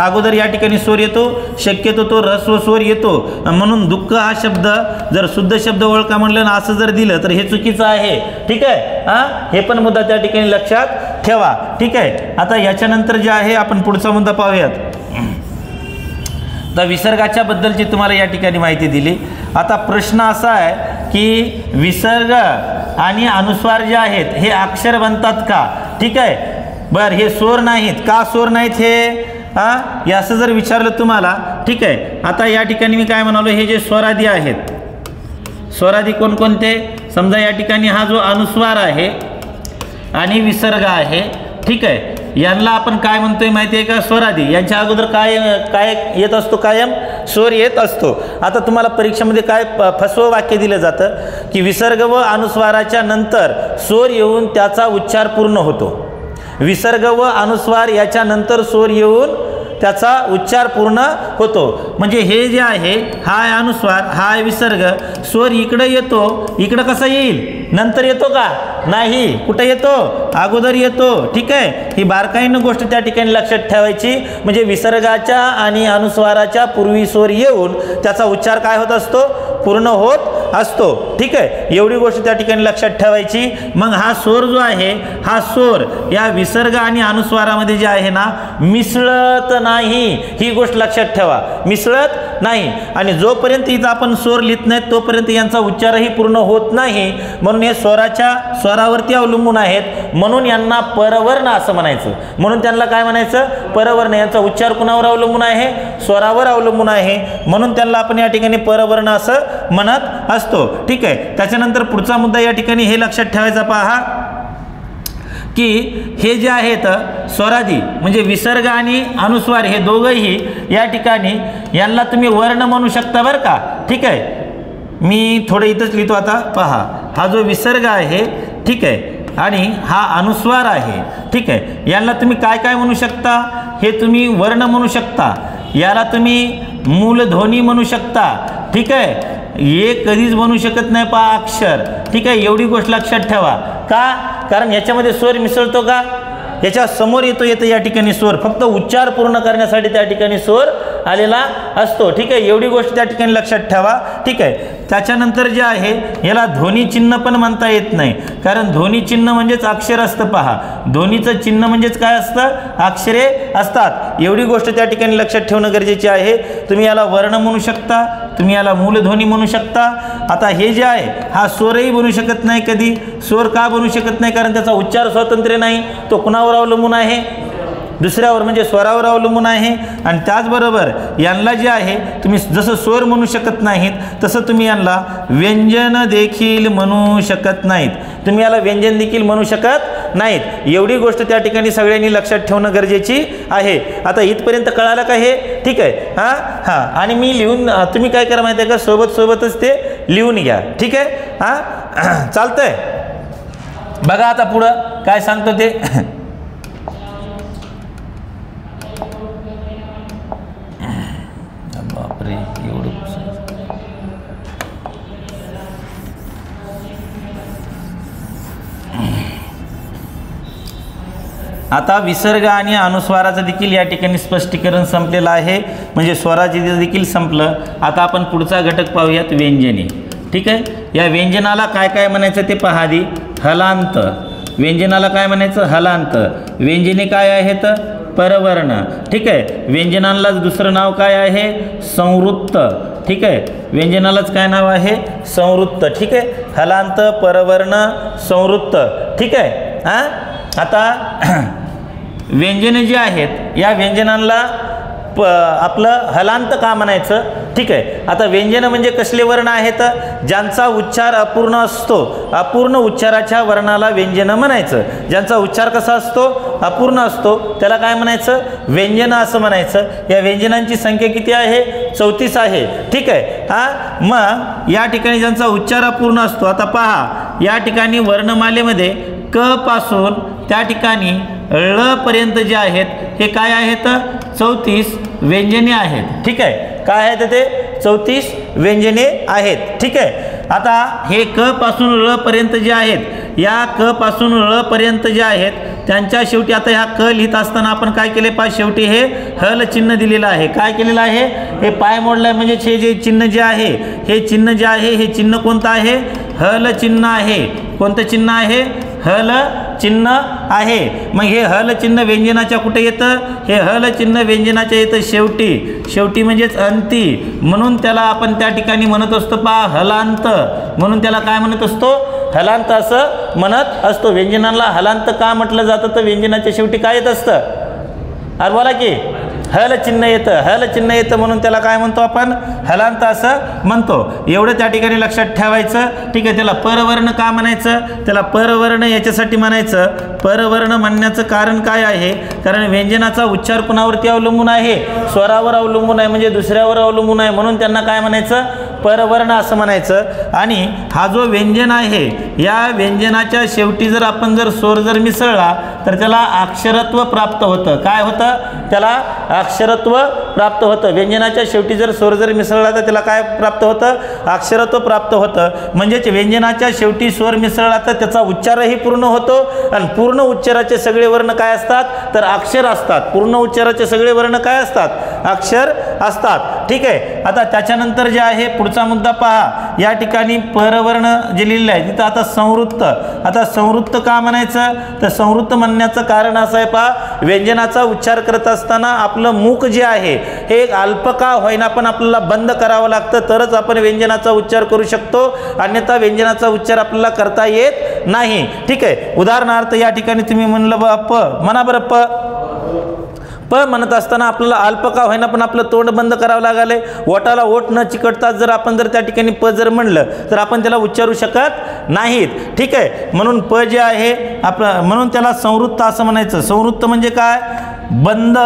अगोदर या ठिकाणी स्वर येतो, शक्यतो तो ऱ्हस्व स्वर येतो. म्हणून दुःख हा शब्द जर शुद्ध शब्द ओळखा म्हणलं ना असं जर दिलं तर हे चुकीचं आहे, ठीक आहे. हां, हे पण मुद्दा त्या ठिकाणी लक्षात ठेवा, ठीक आहे. आता याच्यानंतर जे आहे आपण पुढचा मुद्दा पाहूयात. तर विसर्गाच्या बद्दलची तुम्हाला या ठिकाणी माहिती दिली. आता प्रश्न असा आहे की विसर्ग आणि अनुस्वार जे आहेत हे अक्षर बनतात का? ठीक आहे. बरं, हे स्वर नाहीत का? स्वर नाहीत हे, हां, हे असं जर विचारलं तुम्हाला, ठीक आहे. आता या ठिकाणी मी काय म्हणालो, हे जे स्वरादी आहेत, स्वरादी कोणकोणते? समजा या ठिकाणी हा जो अनुस्वार आहे आणि विसर्ग आहे, ठीक आहे, यांना आपण काय म्हणतोय माहिती आहे का? स्वरादी. यांच्या अगोदर काय काय येत असतो? कायम स्वर येत असतो. आता तुम्हाला परीक्षेमध्ये काय फसवं वाक्य दिलं जातं की विसर्ग व अनुस्वाराच्या नंतर स्वर येऊन त्याचा उच्चार पूर्ण होतो. विसर्ग व अनुस्वार याच्या नंतर स्वर येऊन त्याचा उच्चार पूर्ण होतो. म्हणजे हे जे आहे, हा आहे अनुस्वार, हा आहे विसर्ग. स्वर इकडे येतो, इकडं कसा येईल? नंतर येतो का? नाही. कुठं येतो? अगोदर येतो, ठीक आहे. ही बारकाईनं गोष्ट त्या ठिकाणी लक्षात ठेवायची. म्हणजे विसर्गाच्या आणि अनुस्वाराच्या पूर्वी स्वर येऊन त्याचा उच्चार काय होत असतो? पूर्ण होत असतो, ठीक आहे. एवढी गोष्ट त्या ठिकाणी लक्षात ठेवायची. मग हा स्वर जो आहे, हा स्वर या विसर्ग आणि अनुस्वारामध्ये जे आहे ना, मिसळत नाही. ही गोष्ट लक्षात ठेवा, मिसळत नाही. आणि जोपर्यंत इथं आपण स्वर लिहित नाहीत तोपर्यंत यांचा उच्चारही पूर्ण होत नाही. म्हणून हे स्वरावरती अवलंबून आहेत. म्हणून यांना परवर्ण असं म्हणायचं. म्हणून त्यांना काय म्हणायचं? परवर्ण. यांचा उच्चार कुणावर अवलंबून आहे? स्वरावर अवलंबून आहे. म्हणून त्यांना आपण या ठिकाणी परवर्ण असं म्हणत असतो, ठीक आहे. त्याच्यानंतर पुढचा मुद्दा या ठिकाणी हे लक्षात ठेवायचा. पहा की हे जे आहेत स्वरादी म्हणजे विसर्ग आणि अनुस्वार हे दोघंही या ठिकाणी यांना तुम्ही वर्ण म्हणू शकता बरं का, ठीक आहे. मी थोडं इथंच लिहितो. आता पहा, हा जो विसर्ग आहे, ठीक आहे, आणि हा अनुस्वार आहे, ठीक आहे. यांना तुम्ही काय काय म्हणू शकता? हे तुम्ही वर्ण म्हणू शकता. याला तुम्ही मूलध्वनी म्हणू शकता, ठीक आहे. हे कधीच बनू शकत नाही पहा अक्षर, ठीक आहे. एवढी गोष्ट लक्षात ठेवा. का? कारण याच्यामध्ये स्वर मिसळतो का? याच्या समोर येतो या ठिकाणी स्वर, फक्त उच्चार पूर्ण करण्यासाठी त्या ठिकाणी स्वर आलेला असतो, ठीक आहे. एवढी गोष्ट त्या ठिकाणी लक्षात ठेवा, ठीक आहे. त्याच्यानंतर जे आहे याला ध्वनी चिन्ह पण म्हणता येत नाही. कारण ध्वनी चिन्ह म्हणजेच अक्षर असतं. पहा, ध्वनीचं चिन्ह म्हणजेच काय असतं? अक्षरे असतात. एवढी गोष्ट त्या ठिकाणी लक्षात ठेवणं गरजेचे आहे. तुम्ही याला वर्ण म्हणू शकता, तुम्ही याला मूलध्वनी म्हणू शकता. आता हे जे आहे हा स्वरही बनू शकत नाही कधी. स्वर का बनू शकत नाही? कारण त्याचा उच्चार स्वातंत्र्य नाही. तो कुणावर अवलंबून आहे? दुसऱ्यावर, म्हणजे स्वरावर अवलंबून आहे. आणि त्याचबरोबर यांना जे आहे तुम्ही जसं स्वर म्हणू शकत नाहीत तसं तुम्ही यांना व्यंजन देखील म्हणू शकत नाहीत. तुम्ही याला व्यंजन देखील म्हणू शकत नाहीत. एवढी गोष्ट त्या ठिकाणी सगळ्यांनी लक्षात ठेवणं गरजेची आहे. आता इथपर्यंत कळालं का हे? ठीक आहे. हां हां. आणि मी लिहून, तुम्ही काय करा माहिती आहे का, सोबतच ते लिहून घ्या, ठीक आहे. हां, चालतंय. बघा आता पुढं काय सांगतो ते. बापरे, एवढं आता विसर्ग आणि अनुस्वाराचं देखील या ठिकाणी स्पष्टीकरण संपलेलं आहे. म्हणजे स्वराचं देखील संपलं. आता आपण पुढचा घटक पाहूयात, व्यंजने, ठीक आहे. या व्यंजनाला काय काय म्हणायचं ते पहा आधी. हलांत. व्यंजनाला काय म्हणायचं? हलांत. व्यंजने काय आहेत? परवर्ण, ठीक आहे. व्यंजनालाच दुसरं नाव काय आहे? संवृत्त, ठीक आहे. व्यंजनालाच काय नाव आहे? संवृत्त, ठीक आहे. हलांत, परवर्ण, संवृत्त, ठीक आहे. हां, आता व्यंजने जी आहेत या व्यंजनांना आपलं हलांत का म्हणायचं? ठीक आहे. आता व्यंजन म्हणजे कसले वर्ण आहेत? ज्यांचा उच्चार अपूर्ण असतो, अपूर्ण उच्चाराच्या वर्णाला व्यंजन म्हणायचं. ज्यांचा उच्चार कसा असतो? अपूर्ण असतो, त्याला काय म्हणायचं? व्यंजन असं म्हणायचं. या व्यंजनांची संख्या किती आहे? 34 आहे. ठीक आहे. मग या ठिकाणी ज्यांचा उच्चार अपूर्ण असतो, आता पहा या ठिकाणी वर्णमालेमध्ये क पासून त्या ठिकाणी ळ पर्यंत जे आहेत हे काय आहेत? 34 व्यंजने आहेत. ठीक आहे. काय आहेत ते? 34 व्यंजने आहेत. ठीक आहे. आता हे क पासून ळ पर्यंत जे आहेत, या क पासून ळ पर्यंत जे आहेत त्यांच्या शेवटी आता ह्या क लिहित असताना आपण काय केले? पहा शेवटी हे हल चिन्ह दिलेलं आहे. काय केलेलं आहे? हे पाय मोडलाय म्हणजे हे जे चिन्ह जे आहे, हे चिन्ह जे आहे हे चिन्ह कोणतं आहे? हल चिन्ह आहे. कोणतं चिन्ह आहे? हल चिन्ह आहे. मग हे हल चिन्ह व्यंजनाच्या कुठे येतं? हे हल चिन्ह व्यंजनाच्या येतं शेवटी. शेवटी म्हणजेच अंती. म्हणून त्याला आपण त्या ठिकाणी म्हणत असतो पहा हलांत. म्हणून त्याला काय म्हणत असतो? हलांत असं म्हणत असतो. व्यंजनाला हलांत का म्हटलं जातं? तर व्यंजनाच्या शेवटी काय येत असतं? अरे बोला की हल चिन्ह येतं. हल चिन्ह येतं म्हणून त्याला काय म्हणतो आपण? हलांत असं म्हणतो. एवढं त्या ठिकाणी लक्षात ठेवायचं. ठीक आहे. त्याला परवर्ण का म्हणायचं? त्याला परवर्ण याच्यासाठी म्हणायचं. परवर्ण म्हणण्याचं कारण काय आहे? कारण व्यंजनाचा उच्चार कुणावरती अवलंबून आहे? स्वरावर अवलंबून आहे, म्हणजे दुसऱ्यावर अवलंबून आहे. म्हणून त्यांना काय म्हणायचं? परवर्ण असं म्हणायचं. आणि हा जो व्यंजन आहे, या व्यंजनाच्या शेवटी जर आपण स्वर जर मिसळला तर त्याला अक्षरत्व प्राप्त होतं. काय होतं? त्याला अक्षरत्व प्राप्त होतं. व्यंजनाच्या शेवटी जर स्वर जर मिसळला तर त्याला काय प्राप्त होतं? अक्षरत्व प्राप्त होतं. म्हणजेच व्यंजनाच्या शेवटी स्वर मिसळला तर त्याचा उच्चारही पूर्ण होतो. आणि पूर्ण उच्चाराचे सगळे वर्ण काय असतात? तर अक्षर असतात. पूर्ण उच्चाराचे सगळे वर्ण काय असतात? अक्षर असतात. ठीक आहे. आता त्याच्यानंतर जे आहे पुढचा मुद्दा पहा. या ठिकाणी परवर्ण जे लिहिलेलं आहे तिथं आता संवृत्त. आता संवृत्त का म्हणायचं? तर संवृत्त म्हणण्याचं कारण असं आहे पहा, व्यंजनाचा उच्चार करत असताना आपलं मुख जे आहे हे एक अल्प का होईना पण आपल्याला बंद करावं लागतं, तरच आपण व्यंजनाचा उच्चार करू शकतो. अन्यथा व्यंजनाचा उच्चार आपल्याला करता येत नाही. ठीक आहे. उदाहरणार्थ या ठिकाणी तुम्ही म्हणलं बा प, म्हणा बरं प. प म्हणत असताना आपल्याला अल्प का होईना पण आपलं तोंड बंद करावं लागले. ओठाला ओठ न चिकटता जर आपण त्या ठिकाणी प जर म्हणलं तर आपण त्याला उच्चारू शकत नाहीत. ठीक आहे. म्हणून प जे आहे आपलं, म्हणून त्याला संवृत्त असं म्हणायचं. संवृत्त म्हणजे काय? बंद.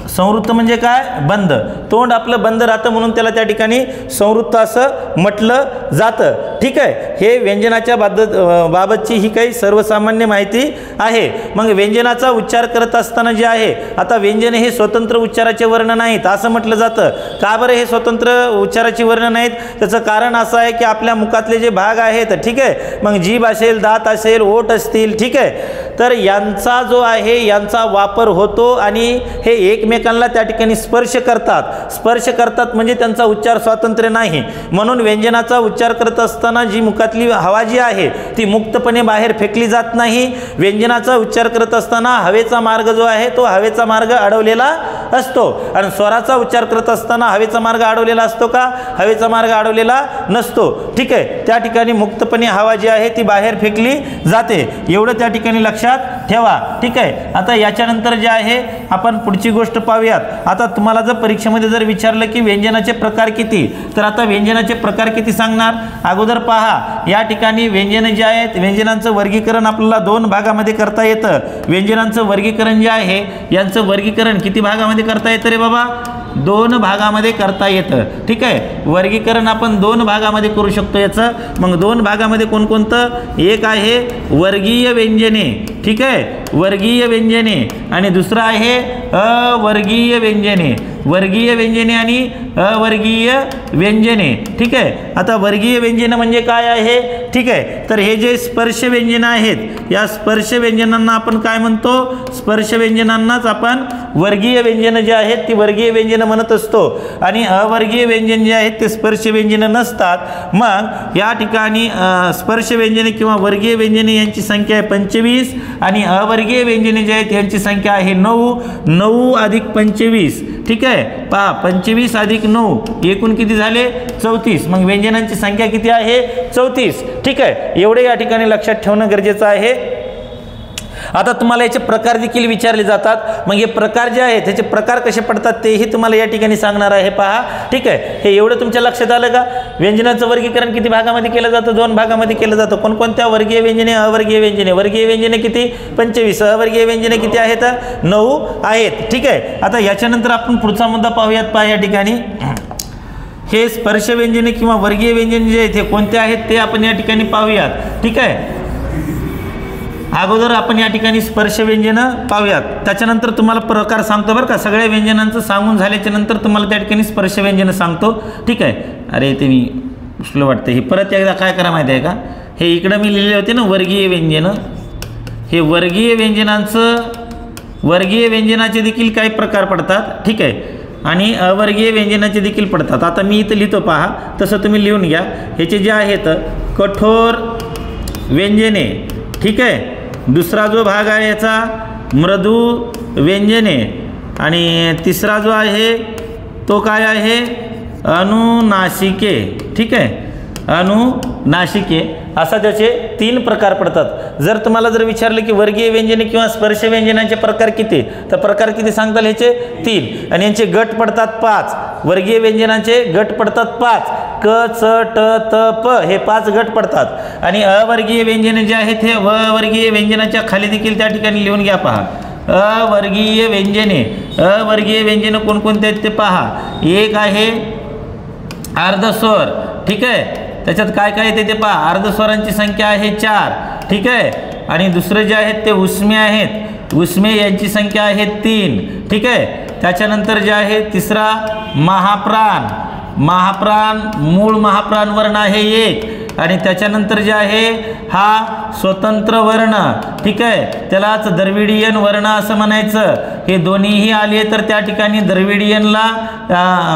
संवृत्त म्हणजे काय? बंद. तोंड आपलं बंद राहतं म्हणून त्याला त्या ठिकाणी संवृत्त असं म्हटलं जातं. ठीक आहे. हे व्यंजनाच्या बाबतची ही काही सर्वसामान्य माहिती आहे. मग व्यंजनाचा उच्चार करत असताना जे आहे, आता व्यंजन हे स्वतंत्र उच्चाराचे वर्ण नाहीत असं म्हटलं जातं. का बरं हे स्वतंत्र उच्चाराची वर्ण नाहीत? त्याचं कारण असं आहे की आपल्या मुखातले जे भाग आहेत, ठीक आहे, मग जीभ असेल, दात असेल, ओठ असतील, ठीक आहे, तर यांचा जो आहे यांचा वापर होतो आणि हे एकमेकांना त्या ठिकाणी स्पर्श करतात. स्पर्श करतात म्हणजे त्यांचा उच्चार स्वातंत्र्य नाही. म्हणून व्यंजनाचा उच्चार करत असताना जी मुखातली हवा जी आहे ती मुक्तपणे बाहेर फेकली जात नाही. व्यंजनाचा उच्चार करत असताना हवेचा मार्ग जो आहे तो हवेचा मार्ग अडवलेला असतो. आणि स्वराचा उच्चार करत असताना हवेचा मार्ग अडवलेला असतो का? हवेचा मार्ग अडवलेला नसतो. ठीक आहे. त्या ठिकाणी मुक्तपणे हवा जी आहे ती बाहेर फेकली जाते. एवढं त्या ठिकाणी लक्षात ठेवा. ठीक आहे. आता याच्यानंतर जे आहे आपण पुढची गोष्ट पाहूयात. आता तुम्हाला जर परीक्षेमध्ये जर विचारलं की व्यंजनाचे प्रकार किती, तर आता व्यंजनाचे प्रकार किती सांगणार? अगोदर पहा या ठिकाणी व्यंजन जे आहेत व्यंजनांचं वर्गीकरण आपल्याला 2 भागामध्ये करता येतं. व्यंजनांचं वर्गीकरण जे आहे यांचं वर्गीकरण किती भागामध्ये करता येतं रे बाबा? 2 भागामध्ये करता येतं. ठीक आहे. वर्गीकरण आपण 2 भागामध्ये करू शकतो याचं. मग 2 भागामध्ये कोणकोणतं? एक आहे वर्गीय व्यंजने. ठीक आहे. वर्गीय व्यंजने. आणि दुसरं आहे अवर्गीय व्यंजने. वर्गीय व्यंजने आणि अवर्गीय व्यंजने. ठीक आहे. आता वर्गीय व्यंजन म्हणजे काय आहे? ठीक आहे. तर हे जे स्पर्श व्यंजन आहेत या स्पर्श व्यंजनांना आपण काय म्हणतो? स्पर्श व्यंजनांनाच आपण वर्गीय व्यंजन जे आहेत ती वर्गीय व्यंजन म्हणत असतो. आणि अवर्गीय व्यंजन जे आहेत ते स्पर्श व्यंजन नसतात. मग या ठिकाणी स्पर्श व्यंजने किंवा वर्गीय व्यंजने यांची संख्या आहे 25 आणि अवर्गीय व्यंजने जे आहेत यांची संख्या आहे 9. 9 अधिक 25. ठीक आहे. पहा 25 अधिक 9 एकूण किती झाले? 34. मग व्यंजनांची संख्या किती आहे? 34. ठीक आहे. एवढे या ठिकाणी लक्षात ठेवणं गरजेचं आहे. आता तुम्हाला याचे प्रकार देखील विचारले जातात, मग हे प्रकार जे आहेत त्याचे प्रकार कसे पडतात तेही तुम्हाला या ठिकाणी सांगणार आहे पहा, ठीक आहे. हे एवढं तुमच्या लक्षात आलं का? व्यंजनाचं वर्गीकरण किती भागामध्ये केलं जातं? 2 भागामध्ये केलं जातं. कोणकोणत्या? वर्गीय व्यंजने, अवर्गीय व्यंजने. वर्गीय व्यंजने किती? 25. अवर्गीय व्यंजने किती आहेत? 9 आहेत, ठीक आहे. आता याच्यानंतर आपण पुढचा मुद्दा पाहूयात पहा या ठिकाणी. हे स्पर्श व्यंजने किंवा वर्गीय व्यंजने जे आहेत हे कोणते आहेत ते आपण या ठिकाणी पाहूयात, ठीक आहे. अगोदर आपण या ठिकाणी स्पर्श व्यंजनं पाहूयात, त्याच्यानंतर तुम्हाला प्रकार सांगतो बरं का. सगळ्या व्यंजनांचं सांगून झाल्याच्या नंतर तुम्हाला त्या ठिकाणी स्पर्श व्यंजनं सांगतो, ठीक आहे. अरे ते मी उचलं वाटतं, हे परत एकदा काय करा माहिती आहे का, हे इकडं मी लिहिले होते ना वर्गीय व्यंजनं. हे वर्गीय व्यंजनाचे देखील काही प्रकार पडतात, ठीक आहे, आणि अवर्गीय व्यंजनाचे देखील पडतात. आता मी इथं लिहितो पहा, तसं तुम्ही लिहून घ्या. ह्याचे जे आहेत कठोर व्यंजने, ठीक आहे. दुसरा जो भाग आहे याचा मृदू व्यंजने, आणि तिसरा जो आहे तो काय आहे? अनुनासिके, ठीक आहे, अनुनासिके. असा त्याचे 3 प्रकार पडतात. जर तुम्हाला विचारलं की वर्गीय व्यंजने किंवा स्पर्श व्यंजनांचे प्रकार किती, तर प्रकार किती सांगता येईल? ह्याचे 3, आणि यांचे गट पडतात 5. वर्गीय व्यंजनांचे गट पडतात 5. क, च, ट, त, प हे 5 गट पडतात. आणि अवर्गीय व्यंजने जे आहेत हे अवर्गीय व्यंजनाच्या खाली देखील त्या ठिकाणी लिहून घ्या पहा. अवर्गीय व्यंजने कोणकोणते आहेत ते पहा. एक आहे अर्धस्वर, ठीक आहे. त्याच्यात काय काय येते ते पहा. अर्धस्वरांची संख्या आहे 4, ठीक आहे. आणि दुसरे जे आहेत ते उष्मे आहेत. उष्मे यांची संख्या आहे 3, ठीक आहे. त्याच्यानंतर जे आहे तिसरा महाप्राण. मूळ महाप्राण वर्ण आहे 1. आणि त्याच्यानंतर जे आहे हा स्वतंत्र वर्ण, ठीक आहे, त्यालाच द्रविडियन वर्ण असं म्हणायचं. हे दोन्हीही आले तर त्या ठिकाणी द्रविडियनला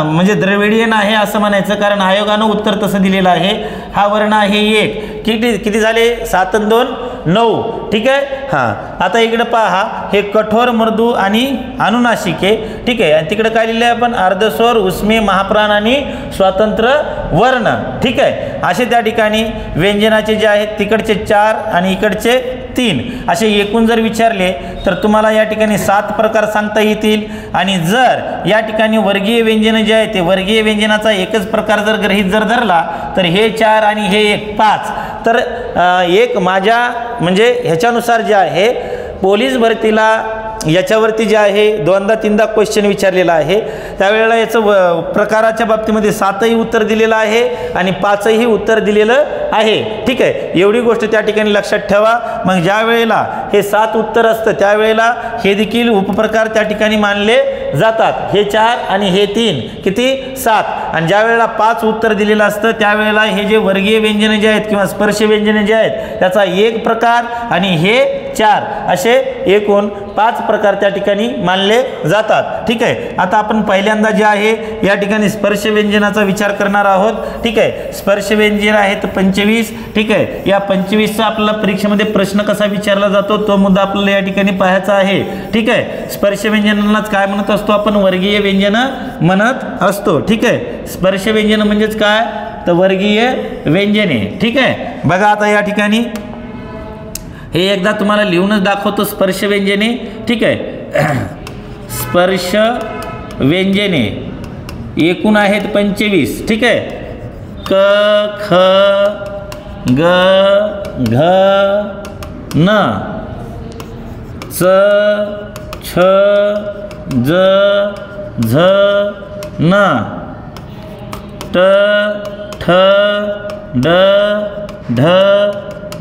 म्हणजे द्रविडियन आहे असं म्हणायचं, कारण आयोगानं उत्तर तसं दिलेलं आहे. हा वर्ण आहे 1. किती झाले? 7 आणि 2 9, ठीक आहे. हां, आता इकडे पहा, हे कठोर, मृदू आणि अनुनासिके, ठीक आहे. आणि तिकडे काय लिहिलं आहे आपण? अर्धस्वर, उष्मे, महाप्राण आणि स्वतंत्र वर्ण, ठीक आहे. असे त्या ठिकाणी व्यंजनाचे जे आहेत तिकडचे 4 आणि इकडचे 3 असे एकूण जर विचारले तर तुम्हाला या ठिकाणी 7 प्रकार सांगता येतील. आणि जर या ठिकाणी वर्गीय व्यंजन जे आहे ते वर्गीय व्यंजनाचा एकच प्रकार जर गृहीत जर धरला तर हे 4 आणि हे 1 5, तर एक माझ्या म्हणजे ह्याच्यानुसार जे आहे पोलीस भरतीला याच्यावरती जे आहे 2दा-3दा क्वेश्चन विचारलेला आहे, त्यावेळेला याचं प्रकाराच्या बाबतीमध्ये 7ही उत्तर दिलेलं आहे आणि 5ही उत्तर दिलेलं आहे, ठीक आहे. एवढी गोष्ट त्या ठिकाणी लक्षात ठेवा. मग ज्या वेळेला हे 7 उत्तर असतं त्यावेळेला हे देखील उपप्रकार त्या ठिकाणी मानले जातात. हे 4 आणि हे 3 किती? 7. आणि ज्या वेळेला 5 उत्तर दिलेलं असतं त्यावेळेला हे जे वर्गीय व्यंजने जे आहेत किंवा स्पर्श व्यंजने जे आहेत त्याचा 1 प्रकार आणि हे 4 असे एकूण 5 प्रकार त्या ठिकाणी मानले जातात, ठीक आहे. आता आपण पहिल्यांदा जे आहे या ठिकाणी स्पर्श व्यंजनाचा विचार करणार आहोत, ठीक आहे. स्पर्श व्यंजन आहेत 25, ठीक आहे. या 25चा आपल्याला परीक्षेमध्ये प्रश्न कसा विचारला जातो तो मुद्दा आपल्याला या ठिकाणी पाहायचा आहे, ठीक आहे. स्पर्श व्यंजनालाच काय म्हणत असतो आपण? वर्गीय व्यंजन म्हणत असतो, ठीक आहे. स्पर्श व्यंजन म्हणजेच काय? तर वर्गीय व्यंजने, ठीक आहे. बघा आता या ठिकाणी हे एकदा तुम्हाला लिहूनच दाखवतो. स्पर्श व्यंजने, ठीक आहे. स्पर्श व्यंजने एकूण आहेत 25, ठीक आहे. क, ख, ग, घ, न, च, छ, ज, झ, न, ट, ठ, ड, ढ,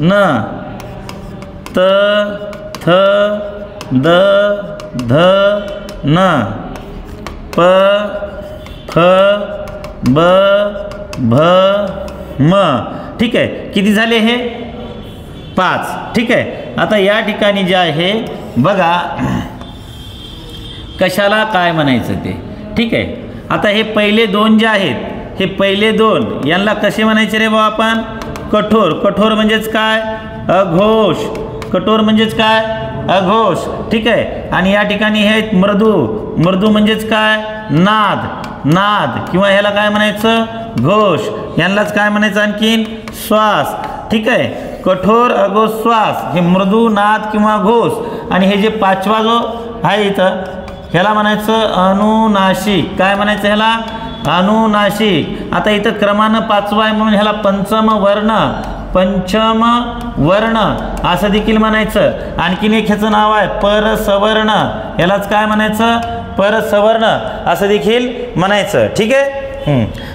न, त, थ, द, ध, न, प, फ, ब, भ, म, ठीक आहे. किती झाले हे? 5, ठीक आहे. आता या ठिकाणी जे आहे बघा कशाला काय म्हणायचं ते, ठीक आहे. आता हे पहिले 2 जे आहेत हे पहिले 2 यांना कसे म्हणायचे रे बाबा आपण? कठोर. कठोर म्हणजेच काय? अघोष. कठोर म्हणजेच काय? अघोष, ठीक आहे. आणि या ठिकाणी हे मृदू. मृदू म्हणजेच काय? नाद. नाद किंवा ह्याला काय म्हणायचं? घोष. यांनाच काय म्हणायचं आणखीन? श्वास, ठीक आहे. कठोर अगोश्वास हे मृदू नाद किंवा घोष, आणि हे जे पाचवा जो आहे इथं ह्याला म्हणायचं अनुनासिक. काय म्हणायचं ह्याला? अनुनासिक. आता इथं क्रमानं पाचवा आहे म्हणून ह्याला पंचम वर्ण असं देखील म्हणायचं. आणखीन एक ह्याचं नाव आहे परसवर्ण, यालाच काय म्हणायचं? परसवर्ण असं देखील म्हणायचं. ठीक आहे.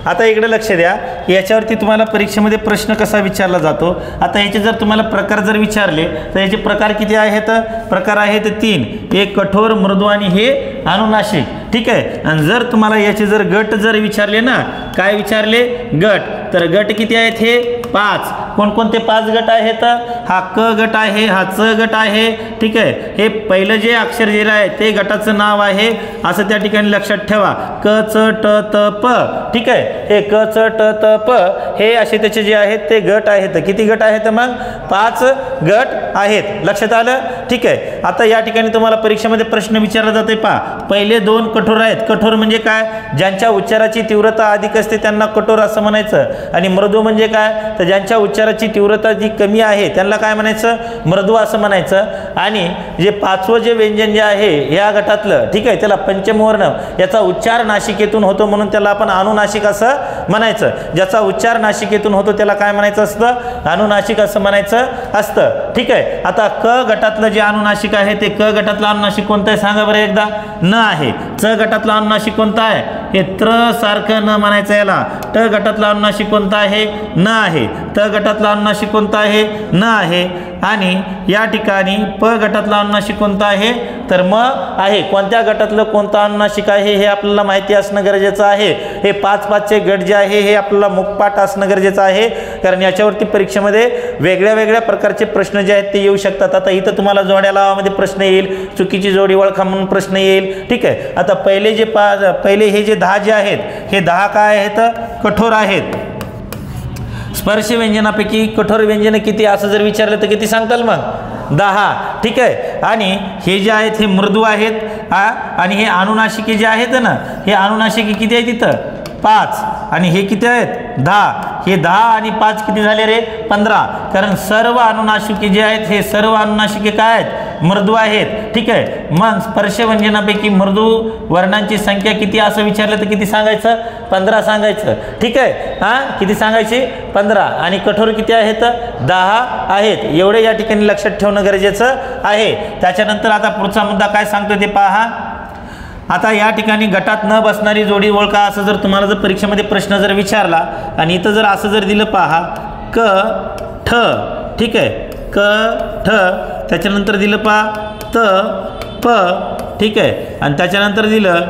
आता इकडे लक्ष द्या, याच्यावरती तुम्हाला परीक्षेमध्ये प्रश्न कसा विचारला जातो. आता याचे जर तुम्हाला प्रकार जर विचारले तर याचे प्रकार किती आहेत? प्रकार आहेत 3. एक कठोर, मृदू आणि हे अनुनासिक. ठीक आहे. आणि जर तुम्हाला याचे जर गट जर विचारले ना, काय विचारले? गट. तर गट किती आहेत? हे 5. कोणकोणते 5 गट आहेत? हा क गट आहे, हा च गट आहे. ठीक आहे. हे पहिलं जे अक्षर जे आहे ते गटाचं नाव आहे असं त्या ठिकाणी लक्षात ठेवा. क च ट त प. ठीक आहे. हे क च ट त प हे असे त्याचे जे आहेत ते गट आहेत. किती गट आहेत मग? 5 गट आहेत. लक्षात आलं? ठीक आहे. आता या ठिकाणी तुम्हाला परीक्षेमध्ये प्रश्न विचारला जाते. पहा, पहिले 2 कठोर आहेत. कठोर म्हणजे काय? ज्यांच्या उच्चाराची तीव्रता अधिक असते त्यांना कठोर असं म्हणायचं. आणि मृदू म्हणजे काय? तर ज्यांच्या उच्चाराची तीव्रता जी कमी आहे त्यांना काय म्हणायचं? मृदू असं म्हणायचं. आणि जे 5वं जे व्यंजन जे आहे या गटातलं, ठीक आहे, त्याला पंचमवर्ण, याचा उच्चार नासिकेतून होतो म्हणून त्याला आपण अनुनासिक असं म्हणायचं. ज्याचा उच्चार नासिकेतून होतो त्याला काय म्हणायचं असतं? अनुनासिक असं म्हणायचं असतं. ठीक आहे. आता क गटातलं जे अनुनासिक आहे ते क गटातलं अनुनासिक कोणतं आहे सांगा बरं एकदा? न आहे. च गटातला अनुनासिक कोणता आहे? हे त्र सारखं न म्हणायचं याला. ट गटातला अनुनासिक कोणता आहे? न आहे. त गटातला अनुनासिक कोणता आहे? न आहे. आणि या ठिकाणी प गटातला अनुनासिक कोणता आहे? तर म आहे. कोणत्या गटातलं कोणता अनुनासिक आहे हे आपल्याला माहिती असणं गरजेचं आहे. हे 5-5चे गट जे आहे हे आपल्याला मुखपाठ असणं गरजेचं आहे, कारण याच्यावरती परीक्षेमध्ये वेगळ्या वेगळ्या प्रकारचे प्रश्न जे आहेत ते येऊ शकतात. आता इथं तुम्हाला जोड्या लावामध्ये प्रश्न येईल, चुकीची जोडी ओळखा म्हणून प्रश्न येईल. ठीक आहे. आता पहिले हे जे 10 जे आहेत हे 10 काय आहेत? कठोर आहेत. स्पर्श व्यंजनापैकी कठोर व्यंजन किती असं जर विचारलं तर किती सांगताल मग? 10. ठीक आहे. आणि हे जे आहेत हे मृदू आहेत. आणि हे अनुनासिके जे आहेत ना, हे अनुनासिके किती आहेत तिथं? 5. आणि हे किती आहेत? 10. हे 10 आणि 5 किती झाले रे? 15. कारण सर्व अनुनासिके जे आहेत हे सर्व अनुनासिके काय आहेत? मृदू आहेत. ठीक आहे. मग स्पर्श व्यंजनापैकी मृदू वर्णांची संख्या किती असं विचारलं तर किती सांगायचं? 15 सांगायचं. ठीक आहे. किती सांगायची? 15. आणि कठोर किती आहेत? 10 आहेत. एवढे या ठिकाणी लक्षात ठेवणं गरजेचं आहे. त्याच्यानंतर आता पुढचा मुद्दा काय सांगतो ते पहा. आता या ठिकाणी गटात न बसणारी जोडी ओळखा असं जर तुम्हाला जर परीक्षेमध्ये प्रश्न जर विचारला आणि इथं जर असं जर दिलं पहा, क ठ. ठीक आहे. क ठ. त्याच्यानंतर दिलं पहा त प. ठीक आहे. आणि त्याच्यानंतर दिलं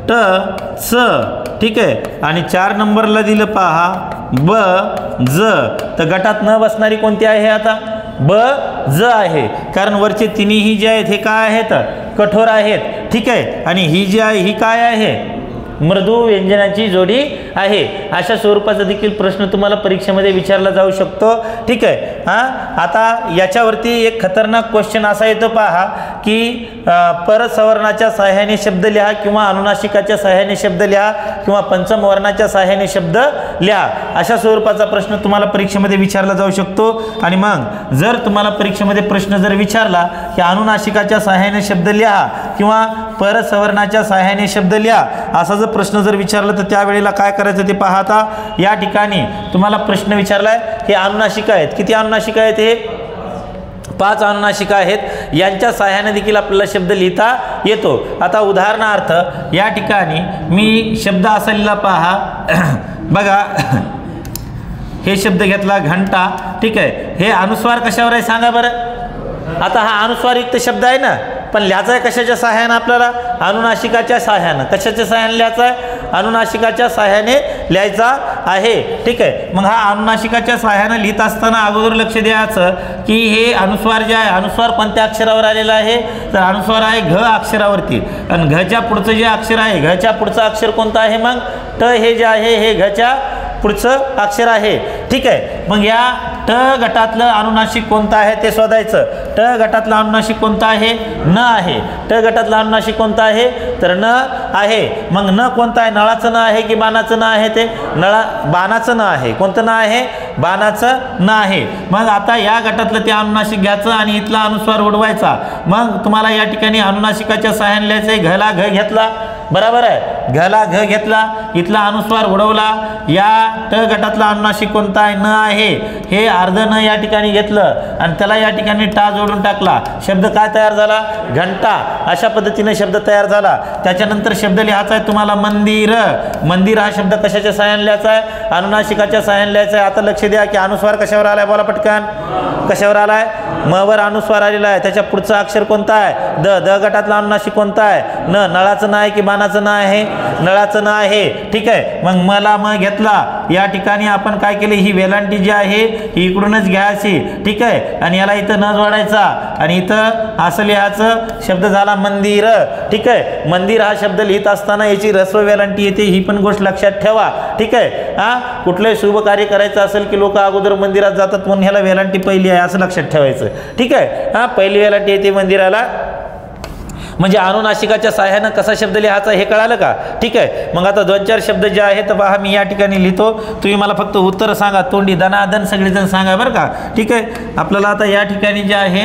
ट च. ठीक आहे. आणि 4 नंबरला दिलं पहा ब ज. तर गटात न बसणारी कोणती आहे? आता ब ज आहे. कारण वरचे तिन्ही जे आहेत हे काय आहेत? कठोर आहेत. ठीक आहे. आणि ही जी आहे ही काय आहे? मृदू व्यंजनाची जोडी आहे. अशा स्वरूपाचा देखील प्रश्न तुम्हाला परीक्षेमध्ये विचारला जाऊ शकतो. ठीक आहे. आता याच्यावरती एक खतरनाक क्वेश्चन असा येतो पहा की परसवर्णाच्या सहाय्याने शब्द लिहा किंवा अनुनासिकाच्या सहाय्याने शब्द लिहा किंवा पंचमवर्णाच्या सहाय्याने शब्द लिहा. अशा स्वरूपाचा प्रश्न तुम्हाला परीक्षेमध्ये विचारला जाऊ शकतो. आणि मग जर तुम्हाला परीक्षेमध्ये प्रश्न जर विचारला की अनुनासिकाच्या सहाय्याने शब्द लिहा किंवा परसवर्णाच्या सहाय्याने शब्द लिहा असा जर प्रश्न जर विचारला तर त्यावेळेला काय करायचं ते पाहता. या ठिकाणी तुम्हाला प्रश्न विचारलाय हे अनुनासिका आहेत. किती अनुनासिका आहेत? हे 5 अनुनासिका आहेत. यांच्या सहाय्याने देखील आपल्याला शब्द लिहिता येतो. आता उदाहरणार्थ या ठिकाणी मी शब्द असा लिहिला पहा बघा, हे शब्द घेतला घंटा. ठीक आहे. हे अनुस्वार कशावर आहे सांगा बरं? आता हा अनुस्वारयुक्त शब्द आहे ना, पण लिहायचा आहे कशाच्या सहाय्याने? आपल्याला अनुनासिकाच्या सहाय्याने. कशाच्या सहाय्याने लिहायचा आहे? अनुनासिकाच्या सहाय्याने लिहायचा आहे. ठीक आहे. मग हा अनुनासिकाच्या सहाय्याने लिहित असताना अगोदर लक्ष द्यायचं की हे अनुस्वार जे आहे, अनुस्वार कोणत्या अक्षरावर आलेला आहे? तर अनुस्वार आहे घ अक्षरावरती. आणि घच्या पुढचं जे अक्षर आहे, घच्या पुढचं अक्षर कोणतं आहे? मग ट. हे जे आहे हे घच्या पुढचं अक्षर आहे. ठीक आहे. मग या ट गटातलं अनुनासिक कोणतं आहे ते शोधायचं. ट गटातलं अनुनासिक कोणतं आहे? न आहे. ट गटातलं अनुनासिक कोणतं आहे? तर न आहे. मग न कोणतं आहे? नळाचं न आहे की बाणाचं न आहे? ते बाणाचं न आहे. कोणतं न आहे? बाणाचं न आहे. मग आता या गटातलं ते अनुनासिक घ्यायचं आणि इथला अनुस्वार उडवायचा. मग तुम्हाला या ठिकाणी अनुनासिकाच्या सहाय्याने लिहायचं. घला घ घेतला, बरोबर आहे, घला घ घेतला, इथला अनुस्वार उडवला. या ट गटातला अनुनासिक कोणता आहे? न आहे. हे अर्ध न या ठिकाणी घेतलं आणि त्याला या ठिकाणी टा जोडून टाकला. शब्द काय तयार झाला? घंटा. अशा पद्धतीने शब्द तयार झाला. त्याच्यानंतर शब्द लिहायचा आहे तुम्हाला मंदिर. मंदिर हा शब्द कशाच्या सहाय्याने लिहायचा आहे? अनुनासिकाच्या सहाय्याने लिहायचा आहे. आता लक्ष द्या की अनुस्वार कशावर आलाय? बोला पटकन. कशावर आलाय? म वर अनुस्वार आलेला आहे. त्याच्या पुढचा अक्षर कोणता आहे? द. द गटातला अनुनासिक कोणता आहे? न. नळाचं ना आहे की बाणाचं ना आहे? नळाचं ना आहे. ठीक आहे. मग मला म घेतला. या ठिकाणी आपण काय केले? ही वेलांटी जी आहे ही इकडूनच घ्यायची. ठीक आहे. आणि याला इथं न जोडायचा आणि इथं असं लिहायचं. शब्द झाला मंदिर. ठीक आहे. मंदिर हा शब्द लिहित असताना याची ऱ्हस्व वेलांटी येते. ही पण गोष्ट लक्षात ठेवा. ठीक आहे. कुठलंही शुभ कार्य करायचं असेल की लोक अगोदर मंदिरात जातात म्हणून ह्याला वेलांटी पहिली आहे असं लक्षात ठेवायचं. ठीक आहे. पहिली वेलांटी येते मंदिराला. म्हणजे अनुनासिकाच्या सहाय्यानं कसा शब्द लिहायचा हे कळालं का? ठीक आहे. मग आता 2-4 शब्द जे आहेत पहा मी या ठिकाणी लिहितो. तुम्ही मला फक्त उत्तर सांगा. तोंडी दनादन सगळेजण सांगा बरं का? ठीक आहे. आपल्याला आता या ठिकाणी जे आहे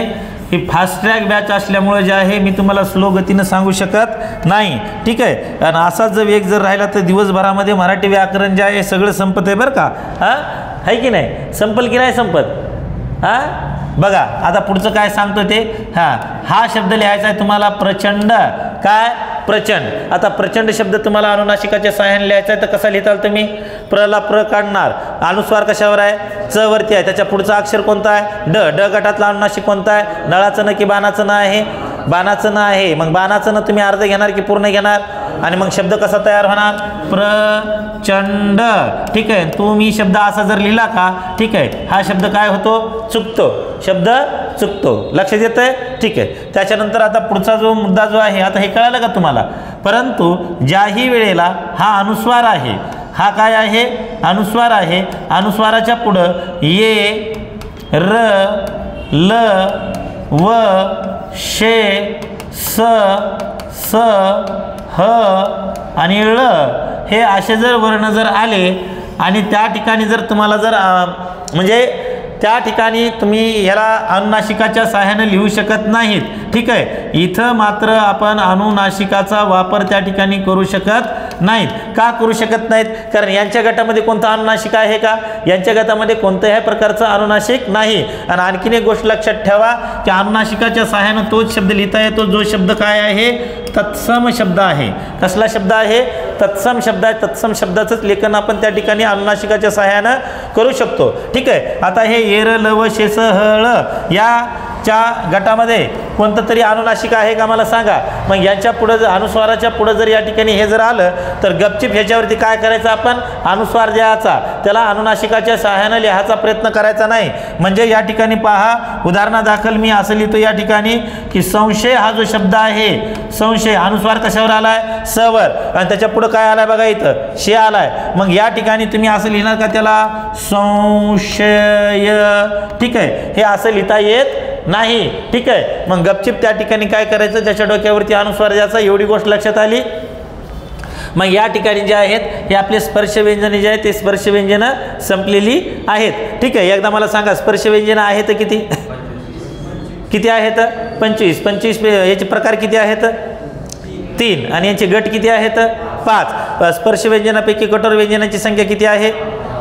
ही फास्ट ट्रॅक बॅच असल्यामुळे जे आहे मी तुम्हाला स्लो गतीनं सांगू शकत नाही. ठीक आहे. आणि असाच जर वेग जर राहिला तर दिवसभरामध्ये मराठी व्याकरण जे आहे सगळं संपत आहे बरं का? आहे की नाही? संपल की नाही संपत? बघा आता पुढचं काय सांगतो ते. हा शब्द लिहायचा आहे तुम्हाला प्रचंड. काय? प्रचंड. आता प्रचंड शब्द तुम्हाला अनुनासिकाच्या सहाय्याने लिहायचा आहे तर कसा लिहिताल तुम्ही? प्रला प्र काढणार. अनुस्वार कशावर आहे? च वरती आहे. त्याच्या पुढचा अक्षर कोणता आहे? ड. ड गटातला अनुनासिक कोणता आहे? नळाचं न की बाणाचं न आहे? बाणाचं न आहे. मग बाणाचं न तुम्ही अर्ध घेणार की पूर्ण घेणार? आणि मग शब्द कसा तयार होणार? प्रचंड. ठीक आहे. तुम्ही शब्द असा जर लिहिला का? ठीक आहे. हा शब्द काय होतो? चुकतो. शब्द चुकतो. लक्षात येतंय? ठीक आहे. त्याच्यानंतर आता पुढचा जो मुद्दा जो आहे आता हे कळालं का तुम्हाला? परंतु ज्याही वेळेला हा अनुस्वार आहे, हा काय आहे? अनुस्वार आहे. अनुस्वाराच्या पुढं ये, र, ल, व, शे, स, स, ह आणि ळ हे असे जर वर्ण जर आले आणि त्या ठिकाणी जर तुम्हाला जर म्हणजे त्या ठिकाणी तुम्ही ह्याला अनुनासिकाच्या सहाय्याने लिहू शकत नाहीत. ठीक आहे. इथं मात्र आपण अनुनासिकाचा वापर त्या ठिकाणी करू शकत नाहीत. का करू शकत नाहीत? कारण यांच्या गटामध्ये कोणता अनुनासिक आहे का? यांच्या गटामध्ये कोणत्याही प्रकारचं अनुनासिक नाही. आणि आणखीन एक गोष्ट लक्षात ठेवा की अनुनासिकाच्या सहाय्याने तोच शब्द लिहिता येतो जो शब्द काय आहे? तत्सम शब्द आहे. कसला शब्द आहे? तत्सम शब्द आहे. तत्सम शब्दाचंच लेखन आपण त्या ठिकाणी अनुनासिकाच्या सहाय्यानं करू शकतो. ठीक आहे. आता हे येर, लव, शेस, हळ याच्या गटामध्ये कोणतं तरी अनुनासिक आहे का मला सांगा? मग यांच्या पुढं अनुस्वाराच्या पुढं जर या ठिकाणी हे जर आलं तर गपचिप ह्याच्यावरती काय करायचं? आपण अनुस्वार द्यायचा. त्याला अनुनासिकाच्या सहाय्यानं लिहायचा प्रयत्न करायचा नाही. म्हणजे या ठिकाणी पहा उदाहरणादाखल मी असं लिहितो या ठिकाणी की संशय हा जो शब्द आहे, संशय अनुस्वार कशावर आलाय? स वर. आणि त्याच्या पुढं काय आलाय बघा इथं? शे आलाय. मग या ठिकाणी तुम्ही असं लिहिणार का त्याला? संशय. ठीक आहे. हे असं लिहिता येत नाही. ठीक आहे. मग गपचिप त्या ठिकाणी काय करायचं? त्याच्या डोक्यावरती अनुस्वार द्यायचा. एवढी गोष्ट लक्षात आली. मग या ठिकाणी जे आहेत हे आपले स्पर्श व्यंजने जे आहेत ते स्पर्श व्यंजनं संपलेली आहेत. ठीक आहे. एकदा मला सांगा स्पर्श व्यंजनं आहेत किती? किती आहेत? 25. 25 याचे प्रकार किती आहेत? 3. आणि यांचे गट किती आहेत? 5. स्पर्श व्यंजनापैकी कठोर व्यंजनांची संख्या किती आहे?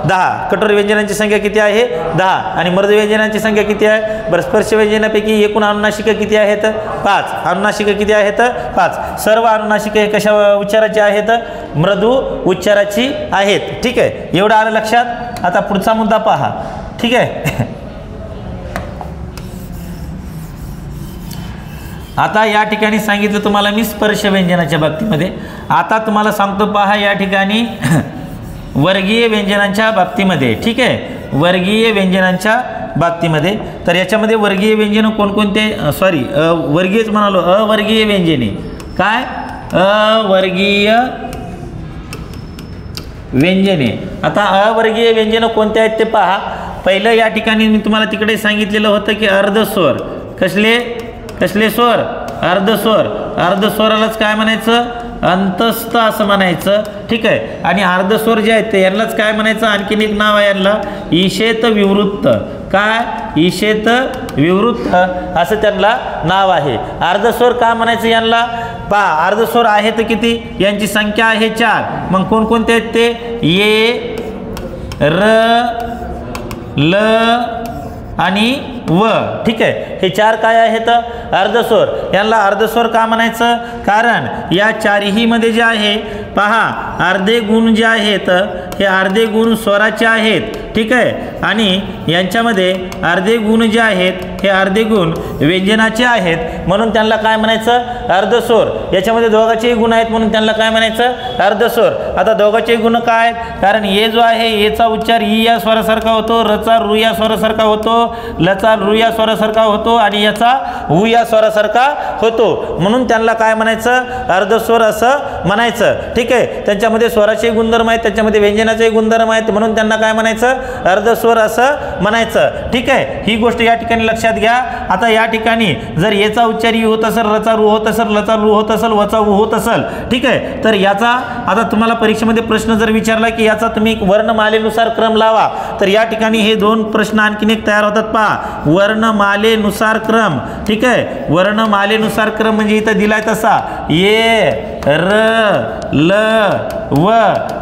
10. कठोर व्यंजनांची संख्या किती आहे? 10. आणि मृदू व्यंजनांची संख्या किती आहे? बरं स्पर्श व्यंजनापैकी एकूण अनुनासिक किती आहेत? 5. अनुनासिक किती आहेत? 5. सर्व अनुनासिक हे कशा उच्चाराची आहेत? मृदू उच्चाराची आहेत. ठीक आहे. एवढं आलं लक्षात. आता पुढचा मुद्दा पहा. ठीक आहे. आता या ठिकाणी सांगितलं तुम्हाला मी स्पर्श व्यंजनाच्या बाबतीमध्ये. आता तुम्हाला सांगतो पहा या ठिकाणी वर्गीय व्यंजनांच्या बाबतीमध्ये. ठीक आहे. वर्गीय व्यंजनांच्या बाबतीमध्ये तर याच्यामध्ये वर्गीय व्यंजन कोणकोणते? सॉरी वर्गीयच म्हणालो. अवर्गीय व्यंजने. काय? अवर्गीय व्यंजने. आता अवर्गीय व्यंजन कोणते आहेत ते पहा. पहिलं या ठिकाणी मी तुम्हाला तिकडे सांगितलेलं होतं की अर्धस्वर. कसले स्वर? अर्धस्वर. अर्धस्वरालाच काय म्हणायचं? अंतस्थ असं म्हणायचं, ठीक आहे. आणि अर्धस्वर जे आहेत ते यांनाच काय म्हणायचं, आणखीन एक नाव आहे यांना ईशेत विवृत्त. काय, ईशेत विवृत्त असं त्यांना नाव आहे. अर्धस्वर का म्हणायचं यांना, पहा अर्धस्वर आहेत किती, यांची संख्या आहे 4. मग कोणकोणते आहेत ते, ये, र, ल आणि व, ठीक आहे. हे 4 काय आहेत, अर्धस्वर. यांना अर्धस्वर का म्हणायचं, कारण या चारही मध्ये जे आहे पहा अर्धे गुण जे आहेत हे अर्धे गुण स्वराचे आहेत, ठीक आहे. आणि यांच्यामध्ये अर्धे गुण जे आहेत हे अर्धे गुण व्यंजनाचे आहेत, म्हणून त्यांना काय म्हणायचं, अर्धस्वर. याच्यामध्ये दोघांचेही गुण आहेत म्हणून त्यांना काय म्हणायचं, अर्धस्वर. आता दोघांचे गुण काय, कारण ये जो आहे येचा उच्चार ई या स्वरासारखा होतो, रचा रू या स्वरासारखा होतो, लचा रू या स्वरासारखा होतो आणि याचा ऊ या स्वरासारखा होतो, म्हणून त्यांना काय म्हणायचं, अर्धस्वर असं म्हणायचं, ठीक आहे. त्यांच्यामध्ये स्वराचे गुणधर्म आहेत, त्याच्यामध्ये व्यंजनाचे गुणधर्म आहेत, म्हणून त्यांना काय म्हणायचं, अर्धस्वर असं म्हणायचं, ठीक आहे. ही गोष्ट या ठिकाणी लक्षात घ्या. आता या ठिकाणी जर येचा उच्चार ई होत असेल, रचा रू होत असेल, लचा रू होत असेल, वचा ऊ होत असेल, ठीक आहे, तर याचा आता तुम्हाला परीक्षेमध्ये प्रश्न जर विचारला की याचा तुम्ही वर्णमालेनुसार क्रम लावा, तर या ठिकाणी हे 2 प्रश्न आणखीन एक तयार होतात. पहा वर्णमालेनुसार क्रम, ठीक आहे. वर्णमालेनुसार क्रम म्हणजे इथं दिलाय तसा ये, र, ल, व,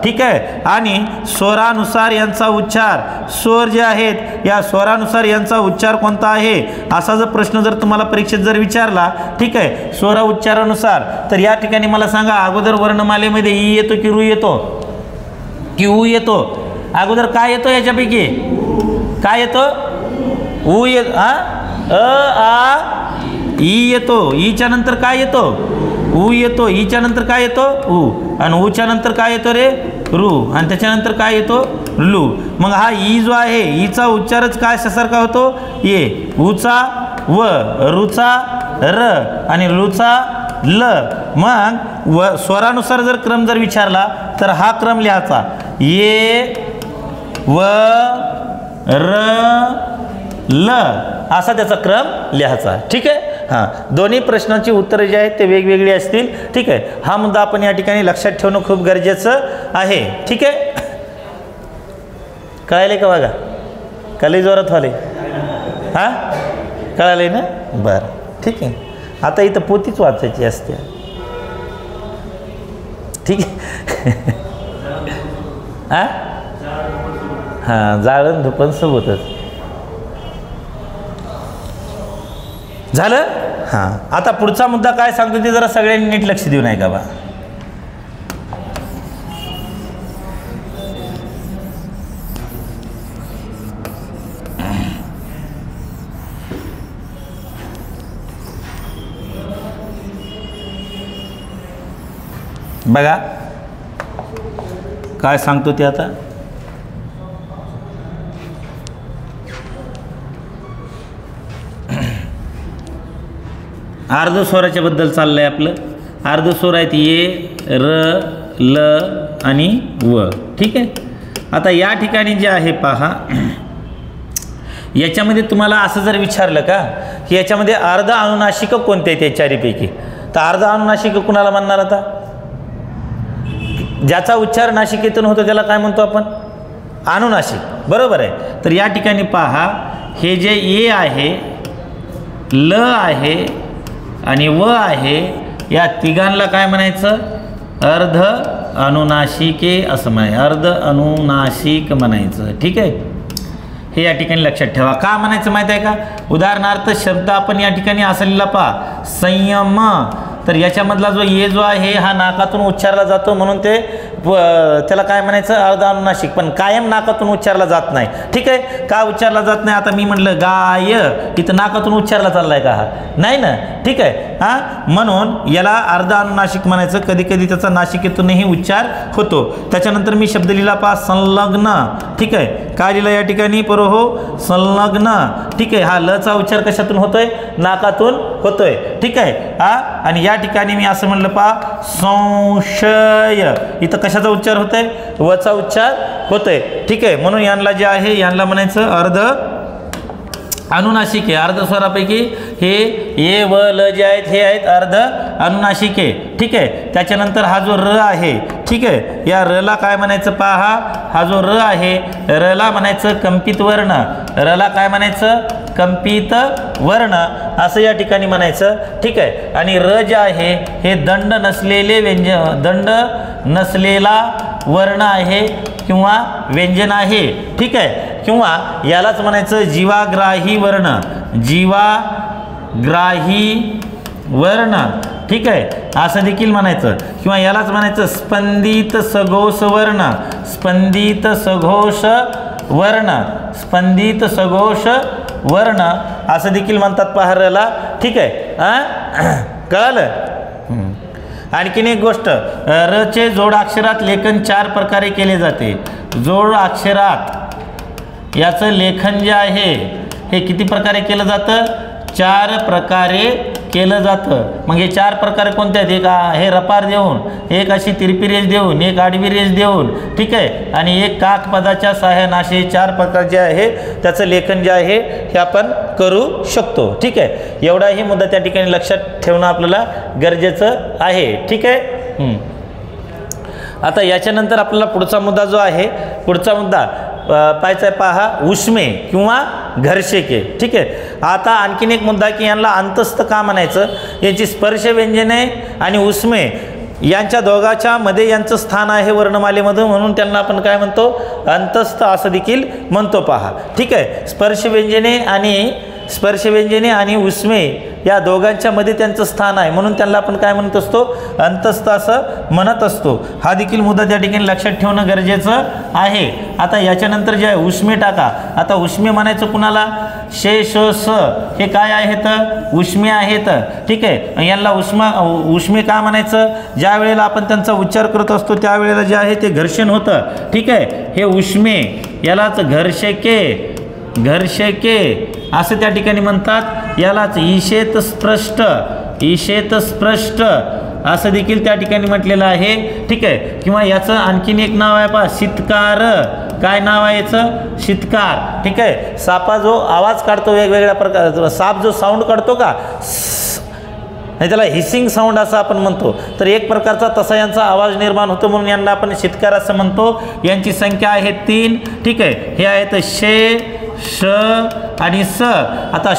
ठीक आहे. आणि स्वरानुसार यांचा उच्चार, स्वर जे आहेत या स्वरानुसार यांचा उच्चार कोणता आहे असा जर प्रश्न जर तुम्हाला परीक्षेत जर विचारला, ठीक आहे, स्वर उच्चारानुसार, तर या ठिकाणी मला सांगा अगोदर वर्णमालेमध्ये ई येतो की रू येतो की ऊ येतो, अगोदर काय येतो याच्यापैकी, काय येतो, ऊ येत, अ आ ई येतो, ईच्या नंतर काय येतो, ऊ येतो, ईच्या नंतर काय येतो, ऊ, आणि ऊच्या नंतर काय येतो रे, रू, आणि त्याच्यानंतर काय येतो, लू. मग हा ई जो आहे ईचा उच्चारच काय सारखा होतो, ये, ऊचा व, रूचा र आणि लूचा ल. मग व स्वरानुसार जर क्रम जर विचारला तर हा क्रम लिहायचा, ये, व, र, ल असा त्याचा क्रम लिहायचा, ठीक आहे. हां, दोन्ही प्रश्नांची उत्तरे जे आहेत ते वेगवेगळी असतील, ठीक आहे. हा मुद्दा आपण या ठिकाणी लक्षात ठेवणं खूप गरजेचं आहे, ठीक आहे. कळाले का बघा, कली जोरात व्हाले, हां कळाले ना, बरं ठीक आहे. आता इथं पोतीच वाचायची असते, ठीक आहे. हां हां, जाळण धुपण सोबतच झालं. हां, आता पुढचा मुद्दा काय सांगतो ते जरा सगळ्यांनी नीट लक्ष देऊन ऐका बा. बघा काय सांगतो ते आता. अर्धस्वराच्या बद्दल चाललंय आपलं. अर्धस्वर आहेत ये, र, ल आणि व, ठीक आहे. आता या ठिकाणी जे आहे पहा, याच्यामध्ये तुम्हाला असं जर विचारलं का की याच्यामध्ये अर्ध अनुनासिक कोणते आहेत या चारीपैकी, तर अर्ध अनुनासिक कुणाला म्हणणार, आता ज्याचा उच्चार नासिकेतून होतो त्याला काय म्हणतो आपण, अनुनासिक, बरोबर आहे. तर या ठिकाणी पहा हे जे ये आहे, ल आहे आणि व आहे, या तिघांना काय म्हणायचं, अर्ध अनुनासिके असं म्हणायचं, अर्ध अनुनासिक म्हणायचं, ठीक आहे. हे या ठिकाणी लक्षात ठेवा. का म्हणायचं माहिती आहे का, उदाहरणार्थ शब्द आपण या ठिकाणी असलेला पहा संयम, तर याच्यामधला जो ये जो आहे हा नाकातून उच्चारला जातो म्हणून ते त्याला काय म्हणायचं, अर्ध अनुनासिक, पण कायम नाकातून उच्चारला जात नाही, ठीक आहे. का उच्चारला जात नाही, आता मी म्हटलं गाय, इथं नाकातून उच्चारला चाललाय का, हा नाही ना, ठीक आहे. हां, म्हणून याला अर्ध अनुनासिक म्हणायचं. कधी कधी त्याचा नासिकेतूनही उच्चार होतो. त्याच्यानंतर मी शब्द लिहिला पहा संलग्न, ठीक आहे. काय लिहिलं या ठिकाणी परो हो, संलग्न, ठीक आहे. हा लचा उच्चार कशातून होतोय, नाकातून होतोय, ठीक आहे. हा, आणि या ठिकाणी मी असं म्हणलं पहा संशय, इथं कशाचा उच्चार होतोय, वचा उच्चार होतोय, ठीक आहे. म्हणून यांना जे आहे यांना म्हणायचं अर्ध अनुनासिके अर्धस्वरापैकी हे ए व ल जे आहेत हे आहेत अर्ध अनुनासिके, ठीक आहे। त्याच्यानंतर हा जो र आहे, ठीक आहे, या रला काय म्हणायचं पहा, हा जो र आहे रला म्हणायचं कंपित वर्ण, रला काय म्हणायचं कंपित वर्ण असं या ठिकाणी म्हणायचं, ठीक आहे। आणि र जे आहे हे दंड नसलेले व्यंजन, दंड नसलेला वर्ण आहे किंवा व्यंजन आहे, ठीक आहे, किंवा यालाच म्हणायचं जीवाग्राही वर्ण, जीवाग्राही वर्ण, ठीक आहे, असं देखील म्हणायचं, किंवा यालाच म्हणायचं स्पंदित सघोष वर्ण, स्पंदित सघोष वर्ण, स्पंदित सघोष वर्ण असं देखील म्हणतात पहारला, ठीक आहे। कळालं? आणखीन एक गोष्ट, र चे जोडाक्षरात लेखन 4 प्रकारे केले जाते। जोडाक्षरात याचं लेखन जे आहे हे किती प्रकारे केलं जातं, 4 प्रकारे केलं जातं। मग हे 4 प्रकार कोणते आहेत, एक हे रपार देऊन, एक अशी तिरपी रेष देऊन, एक आडवी रेष देऊन, ठीक आहे, आणि एक काक पदाच्या सहाय्याने असे 4 प्रकार जे आहे त्याचं लेखन जे आहे हे आपण करू शकतो, ठीक आहे। एवढाही मुद्दा त्या ठिकाणी लक्षात ठेवणं आपल्याला गरजेचं आहे, ठीक आहे। आता याच्यानंतर आपल्याला पुढचा मुद्दा जो आहे, पुढचा मुद्दा पाहायचा आहे पहा, उष्मे किंवा घर्षके, ठीक आहे। आता आणखीन एक मुद्दा की यांना अंतस्थ का म्हणायचं, यांची स्पर्श व्यंजने आणि उष्मे यांच्या दोघांच्या मध्ये यांचं स्थान आहे वर्णमालेमध्ये, म्हणून त्यांना आपण काय म्हणतो अंतस्थ असं देखील म्हणतो पहा, ठीक आहे। स्पर्श व्यंजने आणि उष्मे या दोघांच्या मध्ये त्यांचं स्थान आहे, म्हणून त्यांना आपण काय म्हणत असतो अंतस्थ असं म्हणत असतो। हा देखील मुद्दा त्या ठिकाणी लक्षात ठेवणं गरजेचं आहे। आता याच्यानंतर जे आहे उष्मे टाका। आता उष्मे म्हणायचं कुणाला, शे श स हे काय आहेत, उष्मे आहेत, ठीक आहे। यांना उष्मे का म्हणायचं, ज्या वेळेला आपण त्यांचा उच्चार करत असतो त्यावेळेला जे आहे ते घर्षण होतं, ठीक आहे। हे उष्मे यालाच घर्षके, घर्षके असं त्या ठिकाणी म्हणतात। यालाच ईशेत स्पृष्ट, ईशेत स्पृष्ट असं देखील त्या ठिकाणी म्हटलेलं आहे, ठीक आहे। किंवा याचं आणखीन एक नाव आहे पहा, शीतकार, काय नाव आहे याचं, शीतकार, ठीक आहे। सापा जो आवाज काढतो वेगवेगळ्या प्रकार, साप जो साऊंड काढतो का, नाही त्याला हिसिंग साऊंड असं आपण म्हणतो, तर एक प्रकारचा तसा यांचा आवाज निर्माण होतो, म्हणून यांना आपण शीतकार असं म्हणतो। यांची संख्या आहे 3, ठीक आहे। हे आहेत शे, श आणि स। आता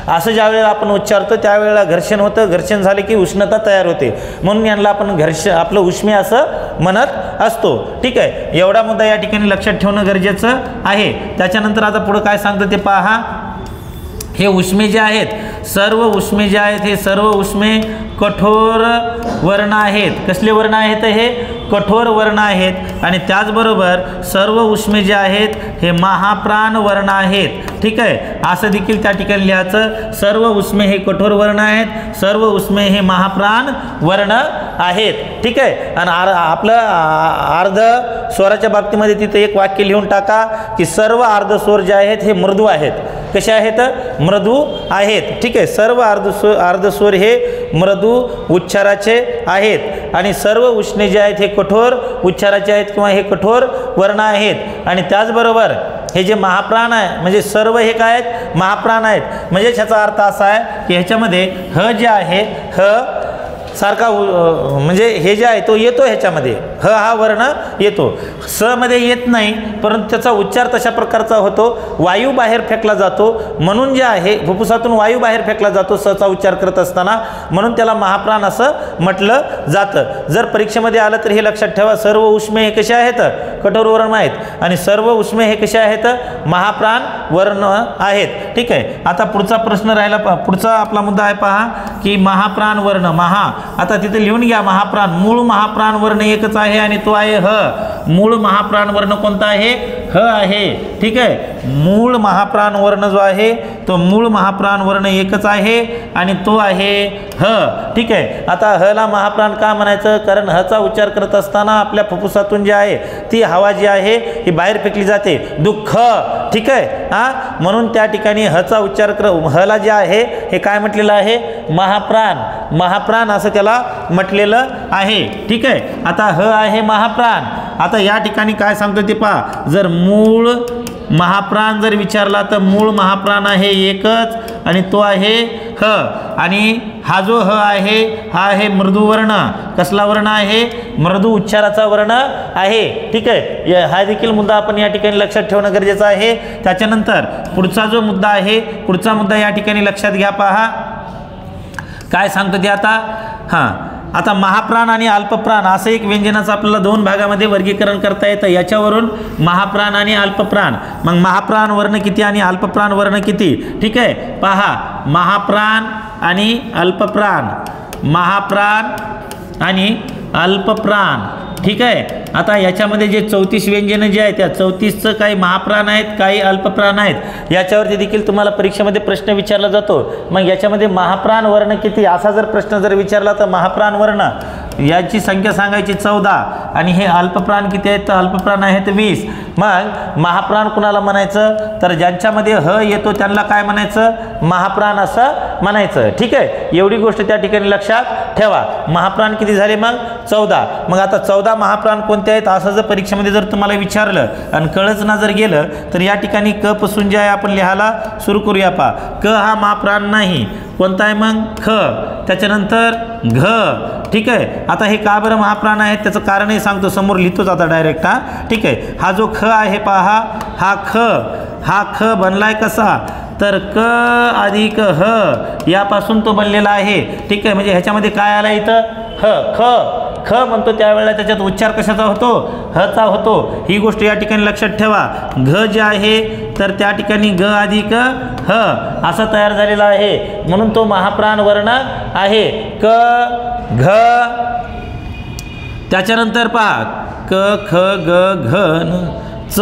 असं ज्या वेळेला आपण उच्चारतो त्यावेळेला घर्षण होतं, घर्षण झाले की उष्णता तयार होते, म्हणून यांना आपण आपलं उष्मे असं म्हणत असतो, ठीक आहे। एवढा मुद्दा या ठिकाणी लक्षात ठेवणं गरजेचं आहे। त्याच्यानंतर आता पुढे काय सांगतं ते पहा, हे उष्मे जे आहेत, सर्व उष्मे जे आहेत हे सर्व उष्मे कठोर वर्ण आहेत। कसले वर्ण आहेत, हे कठोर वर्ण आहेत। आणि त्याचबरोबर सर्व उष्मे जे आहेत हे महाप्राण वर्ण आहेत, ठीक आहे, असं देखील त्या ठिकाणी लिहायचं। सर्व उष्मे हे कठोर वर्ण आहेत, सर्व उष्मे हे महाप्राण वर्ण आहेत, ठीक आहे। आणि आपलं अर्ध स्वराच्या बाबतीमध्ये तिथं एक वाक्य लिहून टाका की सर्व अर्ध स्वर जे आहेत हे मृदू आहेत। कसे आहेत, मृदू आहेत, ठीक आहे। सर्व अर्धस्वर हे मृदू उच्चाराचे आहेत आणि सर्व उष्णे जे आहेत हे कठोर उच्चाराचे आहेत किंवा हे कठोर वर्ण आहेत। आणि त्याचबरोबर हे जे महाप्राण आहे, म्हणजे सर्व हे काय आहेत, महाप्राण आहेत। म्हणजे ह्याचा अर्थ असा आहे की ह्याच्यामध्ये ह जे आहे, ह सारखा म्हणजे हे जे आहे तो येतो, ह्याच्यामध्ये ह हा वर्ण येतो, स मध्ये येत नाही, परंतु त्याचा उच्चार तशा प्रकारचा होतो, वायू बाहेर फेकला जातो, म्हणून जे आहे फुफ्फुसातून वायू बाहेर फेकला जातो सचा उच्चार करत असताना, म्हणून त्याला महाप्राण असं म्हटलं जातं। जर परीक्षेमध्ये आलं तर हे लक्षात ठेवा, सर्व उष्मे हे कसे आहेत, कठोर वर्ण आहेत, आणि सर्व उष्मे हे कसे आहेत, महाप्राण वर्ण आहेत, ठीक आहे। आता पुढचा प्रश्न राहिला, पुढचा आपला मुद्दा आहे पहा की महाप्राण वर्ण, महा, आता तिथे लिहून घ्या महाप्राण, मूळ महाप्राण वर्ण एकच आहे आणि तो आहे ह। मूळ महाप्राण वर्ण कोणता आहे, ह आहे, ठीक आहे। मूळ महाप्राण वर्ण जो आहे तो मूळ महाप्राण वर्ण एकच आहे आणि तो आहे ह, ठीक आहे। आता ह ला महाप्राण का म्हणायचं, कारण ह चा उच्चार करत असताना आपल्या फुफ्फुसातून जी आहे ती हवा जी आहे ही बाहेर फेकली जाते, दुःख, ठीक आहे, म्हणून त्या ठिकाणी ह चा उच्चार ह ला जे आहे हे काय म्हटलेलं आहे, महाप्राण, महाप्राण असं त्याला म्हटलेलं आहे, ठीक आहे। आता ह आहे महाप्राण। आता या ठिकाणी काय सांगतो ते पहा, जर मूळ महाप्राण जर विचारला तर मूळ महाप्राण आहे एकच आणि तो आहे ह. आणि हा जो ह आहे हा आहे मृदू वर्ण. कसला वर्ण आहे? मृदू उच्चाराचा वर्ण आहे. ठीक आहे, हा देखील मुद्दा आपण या ठिकाणी लक्षात ठेवणं गरजेचं आहे. त्याच्यानंतर पुढचा जो मुद्दा आहे, पुढचा मुद्दा या ठिकाणी लक्षात घ्या. पहा काय सांगतो ते आता. हां, आता महाप्राण आणि अल्पप्राण असं एक व्यंजनाचं आपल्याला दोन भागामध्ये वर्गीकरण करता येतं. याच्यावरून महाप्राण आणि अल्पप्राण, मग महाप्राण वर्ण किती आणि अल्पप्राण वर्ण किती. ठीक आहे, पहा महाप्राण आणि अल्पप्राण, महाप्राण आणि अल्पप्राण. ठीक आहे, आता याच्यामध्ये जे 34 व्यंजनं जे आहेत त्या 34चं काही महाप्राण आहेत, काही अल्पप्राण आहेत. याच्यावरती देखील तुम्हाला परीक्षेमध्ये प्रश्न विचारला जातो. मग याच्यामध्ये महाप्राण वर्ण किती असा जर प्रश्न जर विचारला तर महाप्राण वर्ण याची संख्या सांगायची 14 आणि हे अल्पप्राण किती आहेत तर अल्पप्राण आहेत 20. मग महाप्राण कुणाला म्हणायचं तर ज्यांच्यामध्ये ह येतो त्यांना काय म्हणायचं? महाप्राण असं म्हणायचं. ठीक आहे, एवढी गोष्ट त्या ठिकाणी लक्षात ठेवा. महाप्राण किती झाले? मग 14. मग आता 14 महाप्राण कोणते आहेत असं जर परीक्षेमध्ये जर तुम्हाला विचारलं आणि कळच ना जर गेलं तर या ठिकाणी क पासून जे आहे आपण लिहायला सुरू करूया. पा क हा महाप्राण नाही. कोणता आहे मग? ख. त्याच्यानंतर घ. ठीक आहे, आता हे का बरं महाप्राण आहेत त्याचं कारणही सांगतो, समोर लिहितोच आता डायरेक्ट. हा ठीक आहे, हा जो ख आहे पहा, हा ख बनलाय कसा तर क अधिक ह यापासून तो बनलेला आहे. ठीक आहे, म्हणजे ह्याच्यामध्ये काय आला इथं? ख म्हणतो त्यावेळेला त्याच्यात उच्चार कशाचा होतो? हचा होतो. ही गोष्ट या ठिकाणी लक्षात ठेवा. घ जे आहे तर त्या ठिकाणी ग अधिक ह असा तयार झालेला आहे, म्हणून तो महाप्राण वर्ण आहे. क घ. त्याच्यानंतर पहा क ख ग घ च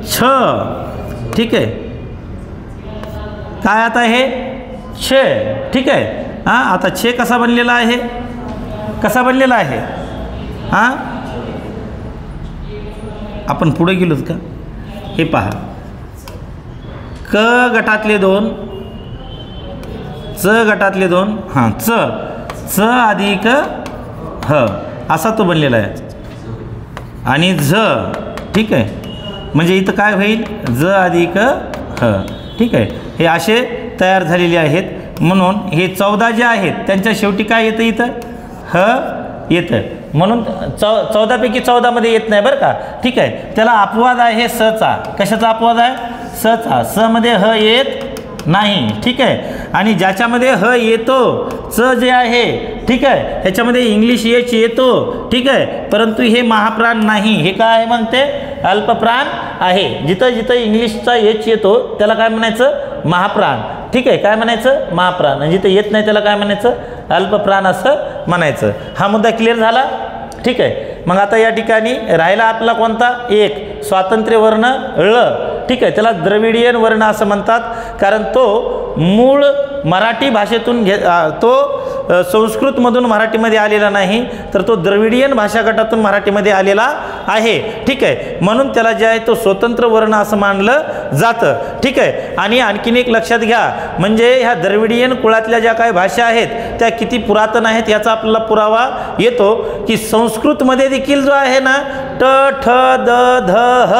छ. ठीक आहे, काय आता हे छे. ठीक आहे, हां आता छे कसा बनलेला आहे? कसा बनलेला आहे? हां आपण पुढे गेलोच का? हे पहा क गटातले 2, च गटातले 2, हां च अधिक ह असा तो बनलेला आहे आणि झ. ठीक आहे, म्हणजे इथं काय होईल? ज अधिक ह. ठीक आहे, हे असे तयार झालेले आहेत. म्हणून हे 14 जे आहेत त्यांच्या शेवटी काय येतं? इथं ह येतं. म्हणून 14पैकी 14 मध्ये येत नाही बरं का. ठीक आहे, त्याला अपवाद आहे सचा. कशाचा अपवाद आहे? सचा. स मध्ये ह येत नाही. ठीक आहे, आणि ज्याच्यामध्ये ह येतो च जे आहे, ठीक आहे, ह्याच्यामध्ये इंग्लिश एच येतो. ठीक आहे, परंतु हे महाप्राण नाही. हे काय आहे मग? ते अल्पप्राण आहे. जिथं जिथं इंग्लिशचा एच येतो त्याला काय म्हणायचं? महाप्राण. ठीक आहे, काय म्हणायचं? महाप्राण. आणि जिथं येत नाही त्याला काय म्हणायचं? अल्पप्राण असं म्हणायचं. हा मुद्दा क्लिअर झाला. ठीक आहे, मग आता या ठिकाणी राहिला आपला कोणता? एक स्वातंत्र्य वर्ण ळ. ठीक आहे, त्याला द्रविडियन वर्ण असं म्हणतात, कारण तो मूळ मराठी भाषेतून तो संस्कृतमधून मराठीमध्ये आलेला नाही, तर तो द्रविडियन भाषा गटातून मराठीमध्ये आलेला आहे. ठीक आहे, म्हणून त्याला जे आहे तो स्वतंत्र वर्ण असं मानलं जातं. ठीक आहे, आणि आणखीन एक लक्षात घ्या, म्हणजे ह्या द्रविडियन कुळातल्या ज्या काही भाषा आहेत त्या किती पुरातन आहेत याचा आपल्याला पुरावा येतो की संस्कृतमध्ये देखील जो आहे ना ट ठ द ध ह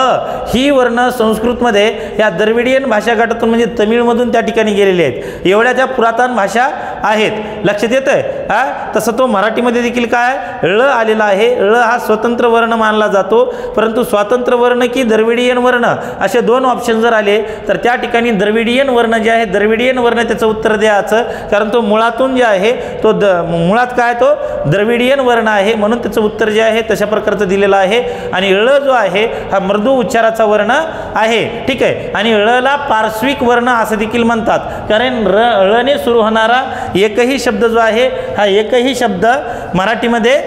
ही वर्ण संस्कृतमध्ये या द्रविडियन भाषा गटातून म्हणजे तमिळमधून त्या ठिकाणी गेलेले आहेत. एवढ्या त्या पुरातन भाषा आहेत. लक्षात येतं आहे? हा, तसं तो मराठीमध्ये देखील काय ळ आलेला आहे. ळ हा स्वतंत्र वर्ण मानला जातो, परंतु स्वातंत्र्य वर्ण की द्रविडियन वर्ण असे दोन ऑप्शन जर आले तर त्या ठिकाणी द्रविडियन वर्ण जे आहे, द्रविडियन वर्ण त्याचं उत्तर द्यायचं, कारण तो मुळातून जे आहे तो मुळात काय तो द्रविडियन वर्ण आहे, म्हणून त्याचं उत्तर जे आहे तशा प्रकारचं दिलेलं आहे. आणि ळ जो आहे हा मृदू उच्चाराचा वर्ण आहे. ठीक आहे, आणि ळला पार्श्विक वर्ण असं देखील म्हणतात, कारण ळने सुरू होणारा एकही शब्द जो आहे हा एकही शब्द मराठीमध्ये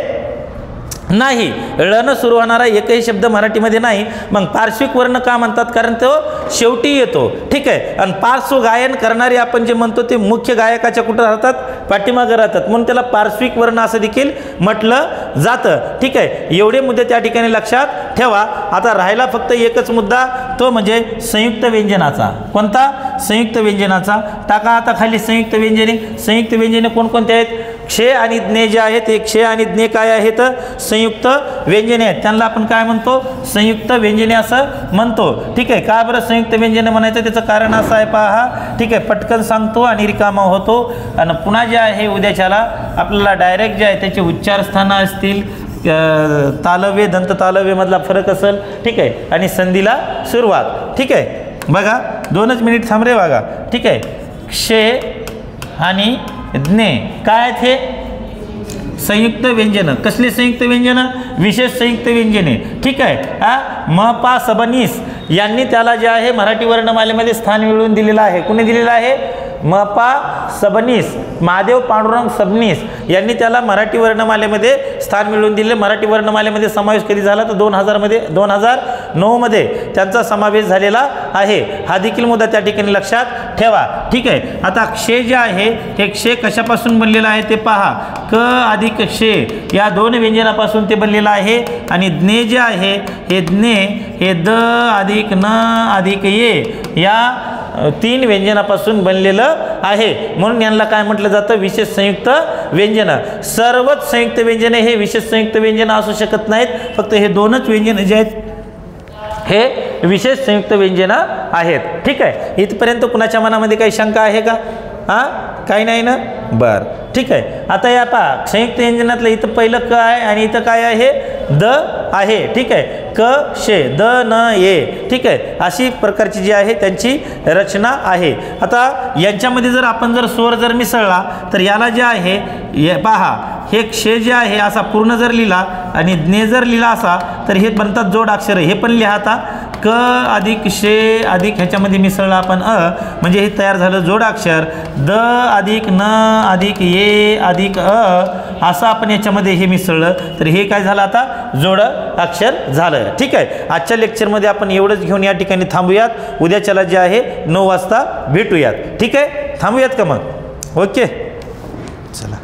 नाही. ळनं सुरू होणारा एकही शब्द मराठीमध्ये नाही. मग पार्श्विक वर्ण का म्हणतात? कारण तो शेवटी येतो. ठीक आहे, आणि पार्श्व गायन करणारे आपण जे म्हणतो ते मुख्य गायकाच्या कुठं राहतात? पाठीमागं राहतात, म्हणून त्याला पार्श्विक वर्ण असं देखील म्हटलं जातं. ठीक आहे, एवढे मुद्दे त्या ठिकाणी लक्षात ठेवा. आता राहिला फक्त एकच मुद्दा, तो म्हणजे संयुक्त व्यंजनाचा. कोणता? संयुक्त व्यंजनाचा. टाका आता खाली संयुक्त व्यंजने. संयुक्त व्यंजने कोणकोणते आहेत? क्षे आणि ज्ञे जे आहेत हे क्षे आणि ज्ञे काय आहेत, संयुक्त व्यंजने आहेत, त्यांना आपण काय म्हणतो, संयुक्त व्यंजने असं म्हणतो. ठीक आहे. का बरं संयुक्त व्यंजने म्हणायचं, त्याचं कारण असं आहे पहा. ठीक आहे, पटकन सांगतो आणि रिकामा होतो. आणि पुन्हा जे आहे उद्याच्याला आपल्याला डायरेक्ट जे आहे त्याचे उच्चार स्थानं असतील, तालव्य दंत तालव्य मधला फरक असेल. ठीक आहे, आणि संधीला सुरुवात. ठीक आहे, बघा 2च मिनिट थांब रे बघा. ठीक आहे, क्षे आणि ज्ञे काय आहेत, हे संयुक्त व्यंजन. कसले संयुक्त व्यंजन, विशेष संयुक्त व्यंजने. ठीक आहे. म पा सबनीस यांनी त्याला जे आहे मराठी वर्णमालेमध्ये स्थान मिळवून दिलेलं आहे. कुणी दिलेलं आहे, म पा सबनीस, महादेव पांडुरंग सबनीस यांनी त्याला मराठी वर्णमालेमध्ये स्थान मिळवून दिले. मराठी वर्णमालेमध्ये समावेश कधी झाला तर 2009 मध्ये त्यांचा समावेश झालेला आहे. हा देखील मुद्दा त्या ठिकाणी लक्षात ठेवा. ठीक आहे. आता क्षे जे आहे हे क्षे कशापासून बनलेलं आहे ते पहा. क अधिक क्षे या 2 व्यंजनापासून ते बनलेलं आहे. आणि ज्ञे जे आहे हे ज्ञे हे द अधिक न अधिक ये या 3 व्यंजनापासून बनलेलं आहे. म्हणून यांना काय म्हटलं जातं, विशेष संयुक्त व्यंजन. सर्वच संयुक्त व्यंजने हे विशेष संयुक्त व्यंजन असू शकत नाहीत. फक्त हे 2च व्यंजन जे आहेत हे विशेष संयुक्त व्यंजन आहेत. ठीक आहे. इथपर्यंत कुणाच्या मनामध्ये काही शंका आहे का? काही नाही ना. बर, ठीक आहे. आता या पहा संयुक्त व्यंजनातलं इथं पहिलं क आहे आणि इथं काय आहे, द आहे. ठीक आहे. क शे द न ये. ठीक आहे, अशी प्रकारची जी आहे त्यांची रचना आहे. आता यांच्यामध्ये जर आपण जर स्वर जर मिसळला तर याला जे आहे हे पहा, हे क्षे जे आहे असा पूर्ण जर लिहिला आणि ज्ञे जर लिहिला असा तर हे बनतात जोड अक्षर. हे पण लिहा आता. क अधिक शे अधिक ह्याच्यामध्ये मिसळला आपण म्हणजे हे तयार झालं जोड अक्षर. द अधिक न अधिक ये अधिक असं आपण याच्यामध्ये हे मिसळलं तर हे काय झालं, आता जोड अक्षर झालं. ठीक आहे. आजच्या लेक्चरमध्ये आपण एवढंच घेऊन या ठिकाणी थांबूयात. उद्याच्याला जे आहे 9 वाजता भेटूयात. ठीक आहे, थांबूयात का मग? ओके, चला.